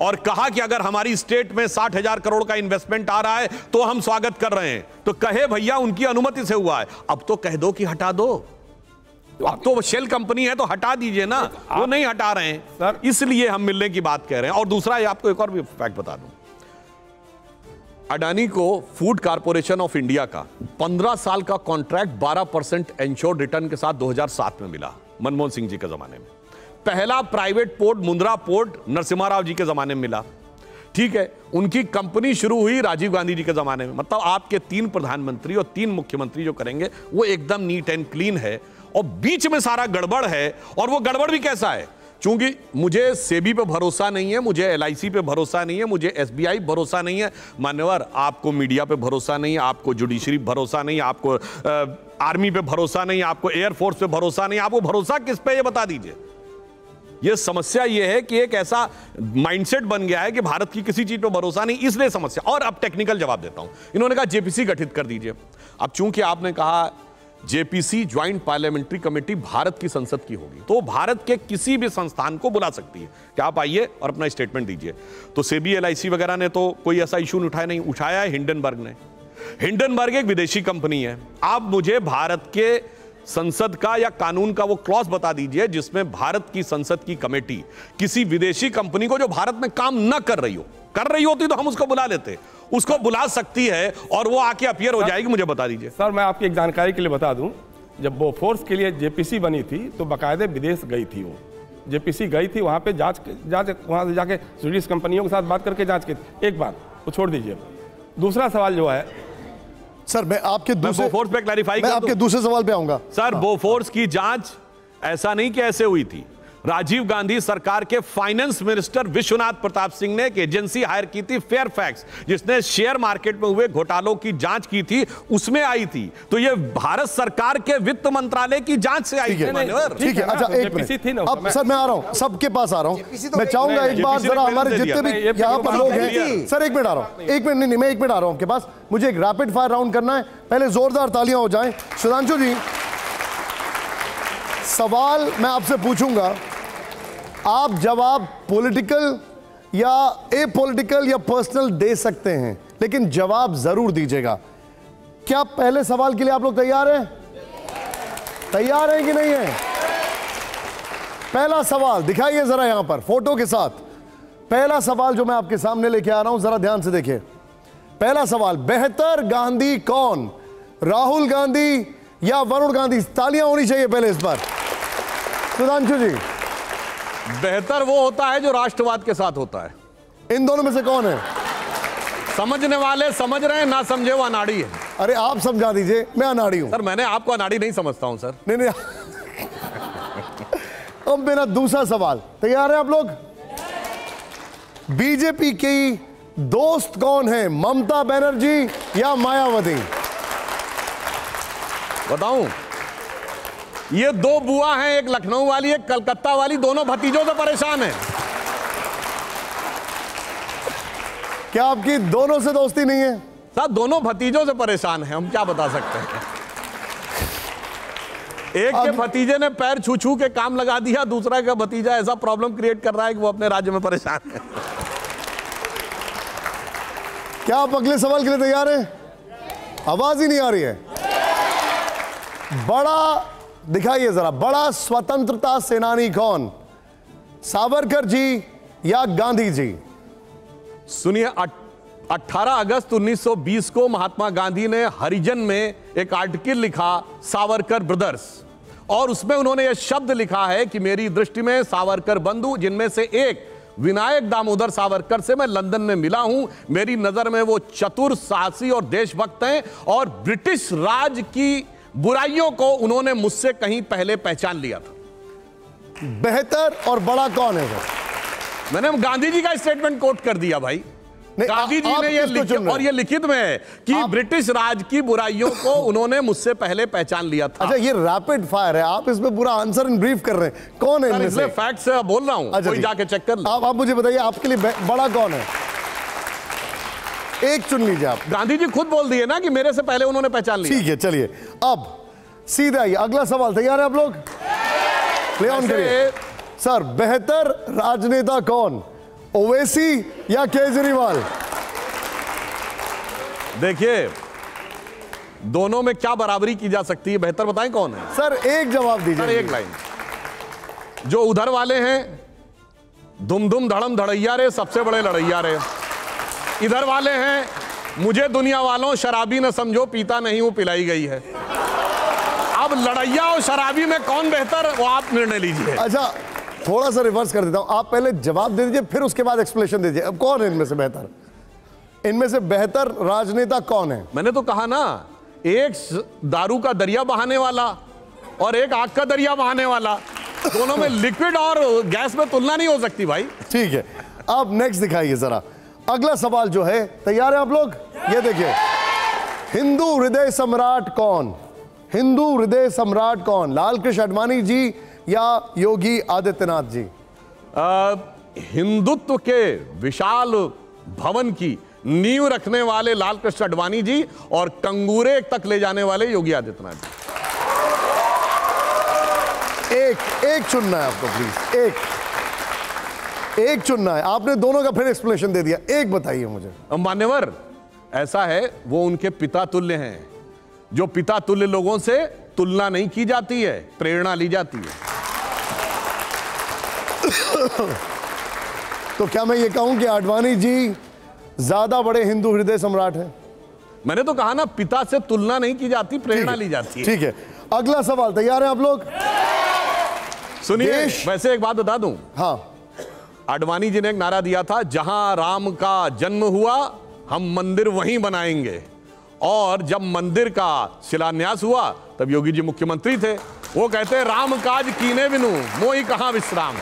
और कहा कि अगर हमारी स्टेट में 60,000 करोड़ का इन्वेस्टमेंट आ रहा है तो हम स्वागत कर रहे हैं। तो कहे भैया उनकी अनुमति से हुआ है, अब तो कह दो कि हटा दो। अब तो शेल कंपनी है तो हटा दीजिए ना। वो नहीं हटा रहे हैं सर, इसलिए हम मिलने की बात कह रहे हैं। और दूसरा आपको एक और भी फैक्ट बता दूं, अडानी को फूड कॉर्पोरेशन ऑफ इंडिया का 15 साल का कॉन्ट्रैक्ट 12% एंश्योर्ड रिटर्न के साथ 2007 में मिला, मनमोहन सिंह जी के जमाने में। पहला private port Mundra port Narasimha Rao ji के जमाने में मिला। ठीक है, उनकी कंपनी शुरू हुई राजीव गांधी जी के जमाने में। मतलब आपके 3 प्रधानमंत्री और 3 मुख्यमंत्री जो करेंगे वो एकदम नीट एंड क्लीन है, और बीच में सारा गड़बड़ है। और वो गड़बड़ भी कैसा है? चूंकि मुझे सेबी पे भरोसा नहीं है, मुझे LIC पे भरोसा नहीं है, मुझे SBI भरोसा नहीं है। मान्यवर, आपको मीडिया पे भरोसा नहीं है, आपको जुडिशरी भरोसा नहीं, आपको आर्मी पे भरोसा नहीं, आपको एयरफोर्स पे भरोसा नहीं, आपको भरोसा किस पे ये बता दीजिए। ये समस्या ये है कि एक ऐसा माइंडसेट बन गया है कि भारत की किसी चीज पे भरोसा नहीं, इसलिए समस्या। और अब टेक्निकल जवाब देता हूं। इन्होंने कहा JPC गठित कर दीजिए। अब चूंकि आपने कहा JPC joint parliamentary committee Bharat की संसद की होगी, तो भारत के किसी भी संस्थान को बुला सकती है कि आप आइए और अपना स्टेटमेंट दीजिए। तो सेबी LIC वगैरह ने तो कोई ऐसा इशू उठाया नहीं, उठाया है हिंडनबर्ग ने। हिंडनबर्ग एक विदेशी कंपनी है। आप मुझे भारत के संसद का या कानून का वो क्लॉज बता दीजिए जिसमें भारत की संसद की कमेटी किसी विदेशी कंपनी को जो भारत में काम न कर रही होती तो हम उसको बुला लेते। उसको बुला सकती है और वो आके अपीयर हो जाएगी। मुझे बता दीजिए सर, मैं आपकी एक जानकारी के लिए बता दूं, जब बोफोर्स के लिए JPC बनी थी तो बाकायदे विदेश गई थी। वो JPC गई थी, वहां पे जांच वहां से जाके स्वीडिश कंपनियों के साथ बात करके जांच की। एक बात वो छोड़ दीजिए। दूसरा सवाल जो है सर, मैं आपके दूसरे बोफोर्स पे क्लैरिफाई मैं आपके दूसरे सवाल पे आऊंगा। सर, बोफोर्स की जांच ऐसा नहीं कि ऐसे हुई थी। राजीव गांधी सरकार के फाइनेंस मिनिस्टर विश्वनाथ प्रताप सिंह ने एक एजेंसी हायर की थी फेयरफैक्स, जिसने शेयर मार्केट में हुए घोटालों की जांच की थी, उसमें आई थी। तो ये भारत सरकार के वित्त मंत्रालय की जांच से आई थी। ठीक है, अच्छा एक मिनट। अब सर मैं आ रहा हूं, सबके पास आ रहा हूं। मैं चाहूंगा एक बार जरा हमारे जितने भी यहाँ पर लोग हैं, सर एक मिनट आ रहा हूं, एक मिनट नहीं, मैं एक मिनट आ रहा हूं आपके पास। मुझे एक रैपिड फायर राउंड करना है। पहले जोरदार तालियां हो जाएं। सुधांशु जी, सवाल मैं आपसे पूछूंगा, आप जवाब पॉलिटिकल या एपॉलिटिकल या पर्सनल दे सकते हैं, लेकिन जवाब जरूर दीजिएगा। क्या पहले सवाल के लिए आप लोग तैयार हैं? तैयार हैं कि नहीं है? पहला सवाल दिखाइए जरा यहां पर फोटो के साथ। पहला सवाल जो मैं आपके सामने लेके आ रहा हूं, जरा ध्यान से देखिए। पहला सवाल, बेहतर गांधी कौन, राहुल गांधी या वरुण गांधी? तालियां होनी चाहिए पहले इस पर। सुधांशु जी, बेहतर वो होता है जो राष्ट्रवाद के साथ होता है। इन दोनों में से कौन है? समझने वाले समझ रहे हैं, ना समझे वो अनाड़ी है। अरे आप समझा दीजिए, मैं अनाड़ी हूं। सर, मैंने आपको अनाड़ी नहीं समझता हूं सर। नहीं। अब मेरा दूसरा सवाल, तैयार है आप लोग? बीजेपी की दोस्त कौन है, ममता बनर्जी या मायावती? बताऊं? ये 2 बुआ हैं, एक लखनऊ वाली एक कलकत्ता वाली, दोनों भतीजों से परेशान हैं। क्या आपकी दोनों से दोस्ती नहीं है? साहब, दोनों भतीजों से परेशान हैं, हम क्या बता सकते हैं। एक के भतीजे ने पैर छू छू के काम लगा दिया, दूसरा का भतीजा ऐसा प्रॉब्लम क्रिएट कर रहा है कि वो अपने राज्य में परेशान है। क्या आप अगले सवाल के लिए तैयार हैं? आवाज ही नहीं आ रही है। बड़ा दिखाइए जरा, बड़ा स्वतंत्रता सेनानी कौन, सावरकर जी या गांधी जी? सुनिए, 18 अगस्त 1920 को महात्मा गांधी ने हरिजन में एक आर्टिकल लिखा, सावरकर ब्रदर्स, और उसमें उन्होंने यह शब्द लिखा है कि मेरी दृष्टि में सावरकर बंधु, जिनमें से एक विनायक दामोदर सावरकर से मैं लंदन में मिला हूं। मेरी नजर में वो चतुर, साहसी और देशभक्त हैं और ब्रिटिश राज की बुराइयों को उन्होंने मुझसे कहीं पहले पहचान लिया था। बेहतर और बड़ा कौन है सर? मैंने गांधी जी का स्टेटमेंट कोट कर दिया भाई। गांधी जी ने ये लिखित, और ये लिखित में है कि ब्रिटिश राज की बुराइयों को उन्होंने मुझसे पहले पहचान लिया था। अच्छा, ये रैपिड फायर है, आप इसमें पूरा आंसर इन ब्रीफ कर रहे हैं। कौन है इनमें से? फैक्ट से बोल रहा हूं। अच्छा, कोई जाके चेक कर लो। आप मुझे बताइए, आपके लिए बड़ा कौन है? एक चुन लीजिए आप। गांधी जी खुद बोल दिए ना कि मेरे से पहले उन्होंने पहचान लिया। ठीक है, चलिए अब सीधे आइए, अगला सवाल। तैयार है आप लोग? प्ले ऑन करिए सर। बेहतर राजनेता कौन, ओवैसी या केजरीवाल? देखिए, दोनों में क्या बराबरी की जा सकती है, बेहतर बताएं कौन है? सर एक जवाब दीजिए। सर एक लाइन। जो उधर वाले हैं, धुम धुम धड़म धड़ैया रे, सबसे बड़े लड़ैया रे। इधर वाले हैं, मुझे दुनिया वालों शराबी न समझो, पीता नहीं हूं पिलाई गई है। अब लड़ैया और शराबी में कौन बेहतर, वो आप निर्णय लीजिए। अच्छा, थोड़ा सा रिवर्स कर देता हूं, आप पहले जवाब दे दीजिए, फिर उसके बाद एक्सप्लेनेशन दीजिए। अब कौन है इनमें से बेहतर? इनमें से बेहतर राजनेता कौन है? मैंने तो कहा ना, एक दारू का दरिया बहाने वाला और एक आग का दरिया बहाने वाला। दोनों में लिक्विड और गैस में तुलना नहीं हो सकती भाई। ठीक है, अब नेक्स्ट दिखाइए जरा। अगला सवाल जो है, तैयार है आप लोग? ये देखिए, हिंदू हृदय सम्राट कौन? हिंदू हृदय सम्राट कौन, लाल कृष्ण आडवाणी जी या योगी आदित्यनाथ जी? हिंदुत्व के विशाल भवन की नींव रखने वाले लाल कृष्ण आडवाणी जी और कंगूरे तक ले जाने वाले योगी आदित्यनाथ जी। एक चुनना है आपको, प्लीज एक चुनना है। आपने दोनों का फिर एक्सप्लेनेशन दे दिया, एक बताइए मुझे। मान्यवर, ऐसा है, वो उनके पिता तुल्य हैं। जो पिता तुल्य लोगों से तुलना नहीं की जाती है, प्रेरणा ली जाती है। तो क्या मैं ये कहूं कि आडवाणी जी ज्यादा बड़े हिंदू हृदय सम्राट हैं? मैंने तो कहा ना, पिता से तुलना नहीं की जाती, प्रेरणा ली जाती है। ठीक है, अगला सवाल। तैयार हैं आप लोग? सुनिए, वैसे एक बात बता दूं। हाँ, आडवाणी जी ने एक नारा दिया था, जहां राम का जन्म हुआ हम मंदिर वहीं बनाएंगे। और जब मंदिर का शिलान्यास हुआ तब योगी जी मुख्यमंत्री थे। वो कहते, राम काज कीने बिनु मोहि कहां विश्राम।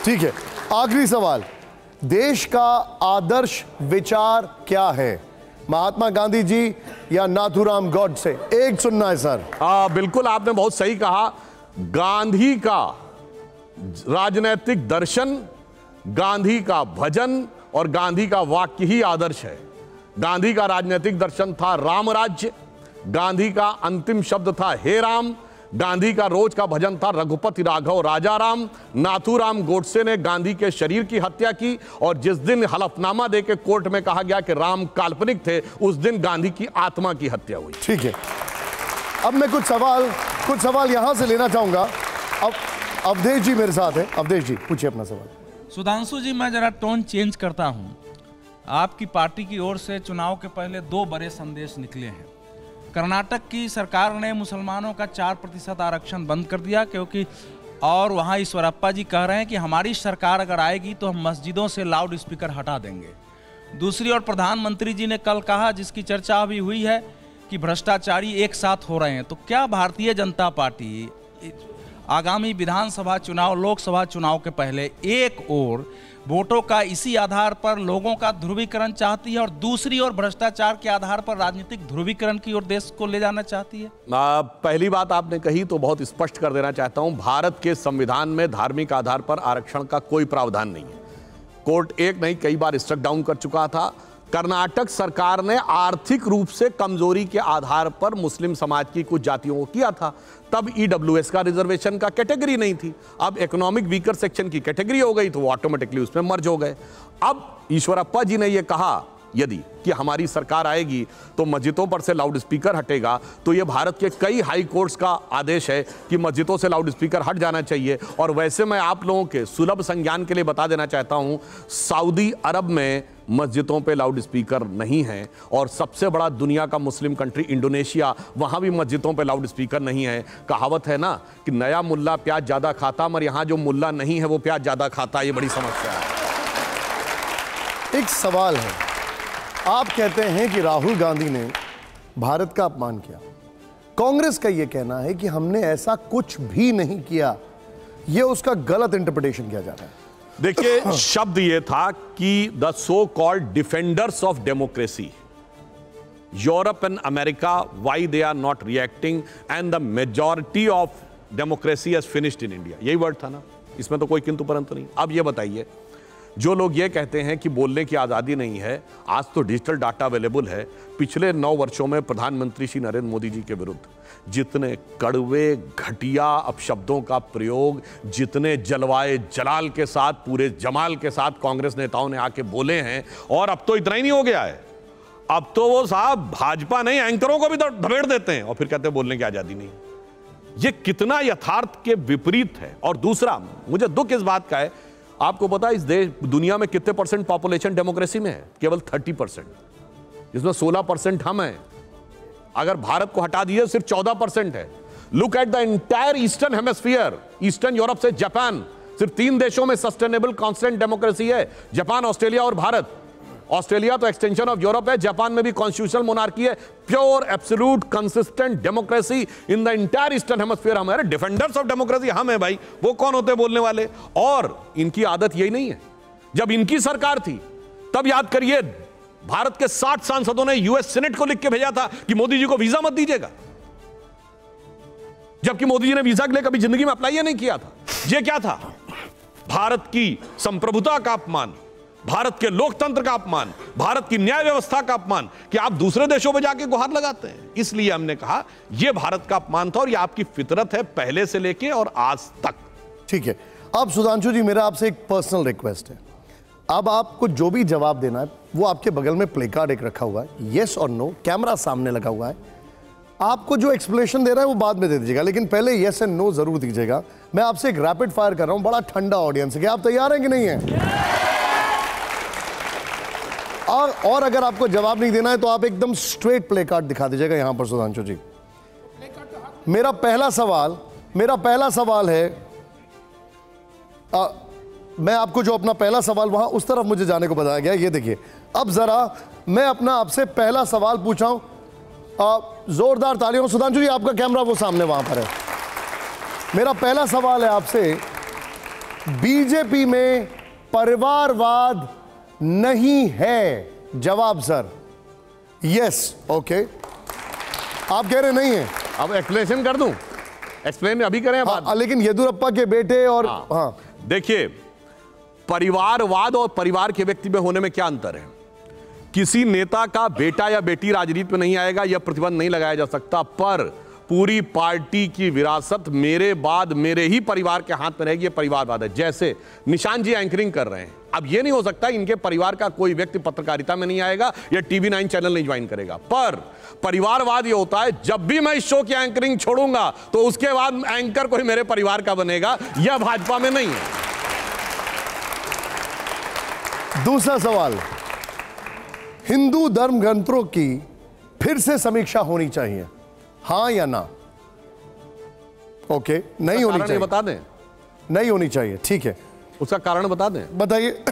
ठीक है, आखिरी सवाल। देश का आदर्श विचार क्या है, महात्मा गांधी जी या नाथूराम गॉडसे? एक सुनना है सर। बिल्कुल, आपने बहुत सही कहा। गांधी का राजनैतिक दर्शन, गांधी का भजन और गांधी का वाक्य ही आदर्श है। गांधी का राजनीतिक दर्शन था राम राज्य, गांधी का अंतिम शब्द था हे राम, गांधी का रोज का भजन था रघुपति राघव राजा राम। नाथूराम गोडसे ने गांधी के शरीर की हत्या की और जिस दिन हलफनामा देके कोर्ट में कहा गया कि राम काल्पनिक थे, उस दिन गांधी की आत्मा की हत्या हुई। ठीक है, अब मैं कुछ सवाल यहां से लेना चाहूंगा। अब अवधेश जी मेरे साथ है। अवधेश जी, पूछिए अपना सवाल। सुधांशु जी, मैं जरा टोन चेंज करता हूं। आपकी पार्टी की ओर से चुनाव के पहले 2 बड़े संदेश निकले हैं। कर्नाटक की सरकार ने मुसलमानों का 4% आरक्षण बंद कर दिया, क्योंकि और वहां ईश्वरप्पा जी कह रहे हैं कि हमारी सरकार अगर आएगी तो हम मस्जिदों से लाउड स्पीकर हटा देंगे। दूसरी ओर प्रधानमंत्री जी ने कल कहा, जिसकी चर्चा अभी हुई है, कि भ्रष्टाचारी एक साथ हो रहे हैं। तो क्या भारतीय जनता पार्टी आगामी विधानसभा चुनाव, लोकसभा चुनाव के पहले एक ओर वोटों का इसी आधार पर लोगों का ध्रुवीकरण चाहती है और दूसरी ओर भ्रष्टाचार के आधार पर राजनीतिक ध्रुवीकरण की ओर देश को ले जाना चाहती है? पहली बात आपने कही तो बहुत स्पष्ट कर देना चाहता हूं, भारत के संविधान में धार्मिक आधार पर आरक्षण का कोई प्रावधान नहीं है। कोर्ट एक नहीं कई बार स्ट्रक डाउन कर चुका था। कर्नाटक सरकार ने आर्थिक रूप से कमजोरी के आधार पर मुस्लिम समाज की कुछ जातियों को किया था, तब ईडब्ल्यूएस का रिजर्वेशन का कैटेगरी नहीं थी। अब इकोनॉमिक वीकर सेक्शन की कैटेगरी हो गई तो वो ऑटोमेटिकली उसमें मर्ज हो गए। अब ईश्वरप्पा जी ने यह कहा यदि कि हमारी सरकार आएगी तो मस्जिदों पर से लाउड स्पीकर हटेगा, तो यह भारत के कई हाई कोर्ट्स का आदेश है कि मस्जिदों से लाउड स्पीकर हट जाना चाहिए। और वैसे मैं आप लोगों के सुलभ संज्ञान के लिए बता देना चाहता हूं, सऊदी अरब में मस्जिदों पे लाउड स्पीकर नहीं है और सबसे बड़ा दुनिया का मुस्लिम कंट्री इंडोनेशिया, वहां भी मस्जिदों पे लाउड स्पीकर नहीं है। कहावत है ना कि नया मुल्ला प्याज ज्यादा खाता, मगर यहां जो मुल्ला नहीं है वो प्याज ज्यादा खाता, ये बड़ी समस्या है। एक सवाल है, आप कहते हैं कि राहुल गांधी ने भारत का अपमान किया, कांग्रेस का यह कहना है कि हमने ऐसा कुछ भी नहीं किया, यह उसका गलत इंटरप्रिटेशन किया जा रहा है। देखिए, शब्द यह था कि the so called defenders of democracy, Europe and America, why they are not reacting and the majority of democracy has finished in India, यही वर्ड था ना, इसमें तो कोई किंतु परंतु नहीं। अब यह बताइए, जो लोग ये कहते हैं कि बोलने की आज़ादी नहीं है, आज तो डिजिटल डाटा अवेलेबल है, पिछले 9 वर्षों में प्रधानमंत्री श्री नरेंद्र मोदी जी के विरुद्ध जितने कड़वे घटिया अपशब्दों का प्रयोग, जितने जलवाए जलाल के साथ, पूरे जमाल के साथ कांग्रेस नेताओं ने आके बोले हैं, और अब तो इतना ही नहीं हो गया है, अब तो वो साहब भाजपा नहीं एंकरों को भी धबेड़ देते हैं और फिर कहते हैं बोलने की आज़ादी नहीं। ये कितना यथार्थ के विपरीत है। और दूसरा, मुझे दुख इस बात का है, आपको पता है इस देश दुनिया में कितने % पॉपुलेशन डेमोक्रेसी में है? केवल 30%, जिसमें 16% हम हैं। अगर भारत को हटा दिए सिर्फ 14% है। Look at the entire eastern hemisphere, eastern Europe से जापान, सिर्फ 3 देशों में सस्टेनेबल कांस्टेंट डेमोक्रेसी है, जापान, ऑस्ट्रेलिया और भारत। ऑस्ट्रेलिया तो एक्सटेंशन ऑफ यूरोप है, जापान में भी कॉन्स्टिट्यूशनल मोनार्की है, pure absolute consistent democracy in the entire eastern hemisphere. हमारे डिफेंडर्स ऑफ डेमोक्रेसी हम है भाई, वो कौन होते हैं बोलने वाले? और इनकी आदत यही नहीं है, जब इनकी सरकार थी तब याद करिए भारत के 60 सांसदों ने यूएस सीनेट को लिख के भेजा था कि मोदी जी को वीजा मत दीजिएगा, जबकि मोदी जी ने वीजा के लिए कभी जिंदगी में अप्लाई नहीं किया था। ये क्या था? भारत की संप्रभुता का अपमान, भारत के लोकतंत्र का अपमान, भारत की न्याय व्यवस्था का अपमान, कि आप दूसरे देशों में जाके गुहार लगाते हैं। इसलिए हमने कहा यह भारत का अपमान था और यह आपकी फितरत है पहले से लेके और आज तक। ठीक है, अब सुधांशु जी मेरा आपसे एक पर्सनल रिक्वेस्ट है, अब आपको जो भी जवाब देना है वो आपके बगल में प्ले कार्ड एक रखा हुआ है, यस और नो, कैमरा सामने लगा हुआ है, आपको जो एक्सप्लेनेशन दे रहा है वो बाद में दे दीजिएगा, लेकिन पहले यस एंड नो जरूर दीजिएगा। मैं आपसे एक रैपिड फायर कर रहा हूं, बड़ा ठंडा ऑडियंस है, क्या आप तैयार हैं कि नहीं है? और अगर आपको जवाब नहीं देना है तो आप एकदम स्ट्रेट प्ले कार्ड दिखा दीजिएगा यहां पर सुधांशु जी। मेरा पहला सवाल है, मैं आपको जो अपना पहला सवाल वहां उस तरफ मुझे जाने को बताया गया, ये देखिए। अब जरा मैं अपना आपसे पहला सवाल पूछा हूं, जोरदार तालियों। सुधांशु जी आपका कैमरा वो सामने वहां पर है। मेरा पहला सवाल है आपसे, बीजेपी में परिवारवाद नहीं है? जवाब सर यस, ओके। आप कह रहे नहीं है? अब एक्सप्लेनेशन कर दूं? एक्सप्लेन अभी करें बात। लेकिन येदुरप्पा के बेटे और हाँ। देखिए, परिवारवाद और परिवार के व्यक्ति में होने में क्या अंतर है? किसी नेता का बेटा या बेटी राजनीति में नहीं आएगा, यह प्रतिबंध नहीं लगाया जा सकता, पर पूरी पार्टी की विरासत मेरे बाद मेरे ही परिवार के हाथ में रहेगी, ये परिवारवाद है। जैसे निशांत जी एंकरिंग कर रहे हैं, अब यह नहीं हो सकता इनके परिवार का कोई व्यक्ति पत्रकारिता में नहीं आएगा या टीवी 9 चैनल नहीं ज्वाइन करेगा, पर परिवारवाद यह होता है जब भी मैं इस शो की एंकरिंग छोड़ूंगा तो उसके बाद एंकर कोई मेरे परिवार का बनेगा, यह भाजपा में नहीं है। दूसरा सवाल, हिंदू धर्म ग्रंथों की फिर से समीक्षा होनी चाहिए, हाँ या ना? ओके, नहीं होनी चाहिए, बता दें। नहीं होनी चाहिए, ठीक है, उसका कारण बता दें। बताइए।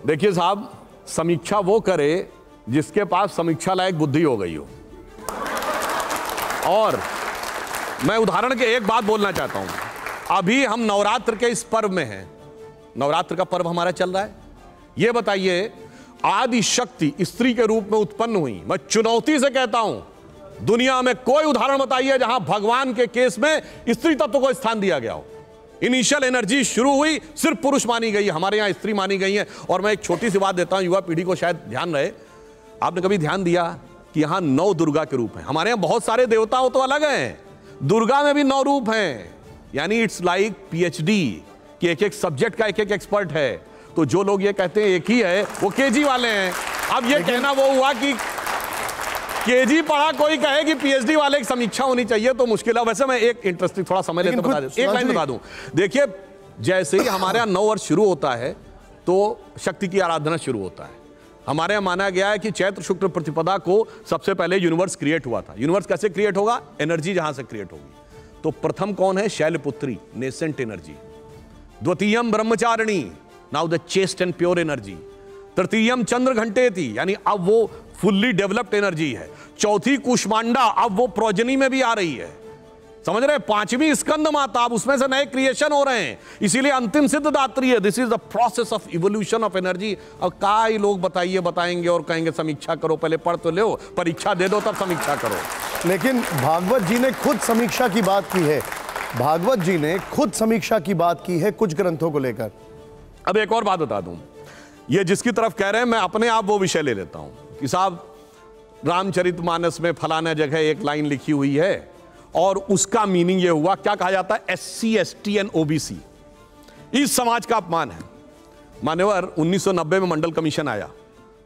देखिए साहब, समीक्षा वो करे जिसके पास समीक्षा लायक बुद्धि हो गई हो। और मैं उदाहरण के एक बात बोलना चाहता हूं, अभी हम नवरात्र के इस पर्व में हैं, नवरात्र का पर्व हमारा चल रहा है। यह बताइए, आदि शक्ति स्त्री के रूप में उत्पन्न हुई, मैं चुनौती से कहता हूं दुनिया में कोई उदाहरण बताइए जहां भगवान के केस में स्त्री तत्व को स्थान दिया गया हो। इनिशियल एनर्जी शुरू हुई, सिर्फ पुरुष मानी गई, हमारे यहां स्त्री मानी गई है। और मैं एक छोटी सी बात देता हूं, युवा पीढ़ी को शायद ध्यान रहे, आपने कभी ध्यान दिया कि यहां 9 दुर्गा के रूप हैं? हमारे यहां बहुत सारे देवता हो तो अलग हैं, दुर्गा में भी 9 रूप हैं, यानी इट्स लाइक PhD कि एक एक सब्जेक्ट का एक एक एक्सपर्ट है। तो जो लोग ये कहते हैं एक ही है, वो केजी वाले हैं। अब ये कहना वो हुआ कि केजी पढ़ा कोई कहे कि PhD वाले की समीक्षा होनी चाहिए तो मुश्किल है। वैसे मैं एक इंटरेस्टिंग थोड़ा समय लेते बता दूं, एक लाइन बता दूं। देखिए, जैसे ही हमारे यहाँ 9 वर्ष शुरू होता है तो शक्ति की आराधना शुरू होता है। हमारे यहाँ माना गया है कि चैत्र शुक्ल प्रतिपदा को सबसे पहले यूनिवर्स क्रिएट हुआ था। यूनिवर्स कैसे क्रिएट होगा? एनर्जी जहां से क्रिएट होगी। तो प्रथम कौन है? Shailputri, nascent energy. द्वितीयम Brahmacharini, now the chaste and pure energy. तृतीयम चंद्र घंटे थी, यानी अब वो फुल्ली डेवलप्ड एनर्जी है। चौथी कुष्मांडा, अब वो प्रोजनी में भी आ रही है, समझ रहे। पांचवी स्कंद माता, अब उसमें से नए क्रिएशन हो रहे हैं, इसीलिए अंतिम सिद्धदात्री है। This is the process of evolution of energy. अब कई लोग बताएंगे और कहेंगे समीक्षा करो, पहले पढ़ तो लो, परीक्षा दे दो तब समीक्षा करो। लेकिन भागवत जी ने खुद समीक्षा की बात की है, भागवत जी ने खुद समीक्षा की बात की है कुछ ग्रंथों को लेकर। अब एक और बात बता दूं, ये जिसकी तरफ कह रहे हैं मैं अपने आप वो विषय ले लेता हूं कि साहब रामचरितमानस में फलाना जगह एक लाइन लिखी हुई है और उसका मीनिंग ये हुआ, क्या कहा जाता है, SC ST एंड OBC, इस समाज का अपमान है। मान्यवर 1990 में मंडल कमीशन आया,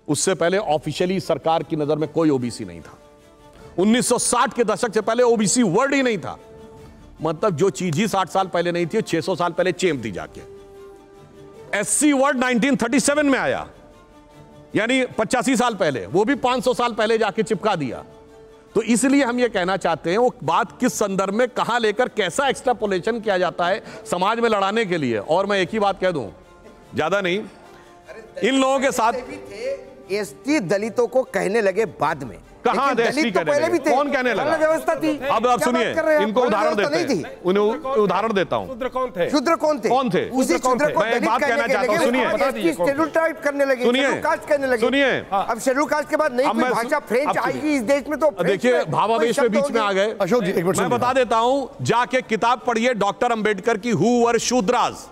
उससे पहले ऑफिशियली सरकार की नजर में कोई OBC नहीं था। 1960 के दशक से पहले OBC वर्ड ही नहीं था। मतलब जो चीज ही 60 साल पहले नहीं थी 600 साल पहले चेप दी जाके। SC वर्ड 1937 में आया, यानी 85 साल पहले, वो भी 500 साल पहले जाके चिपका दिया। तो इसलिए हम ये कहना चाहते हैं वो बात किस संदर्भ में कहां लेकर कैसा एक्सट्रापोलेशन किया जाता है समाज में लड़ाने के लिए। और मैं एक ही बात कह दूं, ज्यादा नहीं, इन लोगों के साथ ST दलितों को कहने लगे बाद में, कहां दलित तो पहले भी थे, कौन कहने लगा, व्यवस्था थी। अब सुनिए, इनको उदाहरण देते हैं, उन्हें उदाहरण देता हूं। शूद्र कौन थे, शूद्र कौन थे, उसी शूद्र को मैं बात कहना चाहता हूं, सुनिए, शेड्यूल टाइप करने लगे, शेड्यूल कास्ट करने लगे, सुनिए। अब शेड्यूल कास्ट के बाद नई कोई भाषा फ्रेंच आएगी इस देश में, तो देखिए भावावेश में बीच में आ गए। अशोक जी एक मिनट, मैं बता देता हूं, जाके किताब पढ़िए डॉक्टर अंबेडकर की who were Shudras,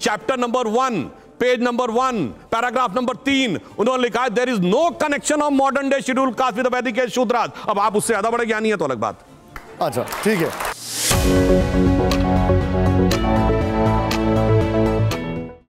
chapter number 1 page number 1 paragraph number 3 उन्होंने लिखा है there is no connection of modern day scheduled caste with the Vedic age Shudras. अब आप उससे ज्यादा बड़े ज्ञानी है तो अलग बात। अच्छा ठीक है।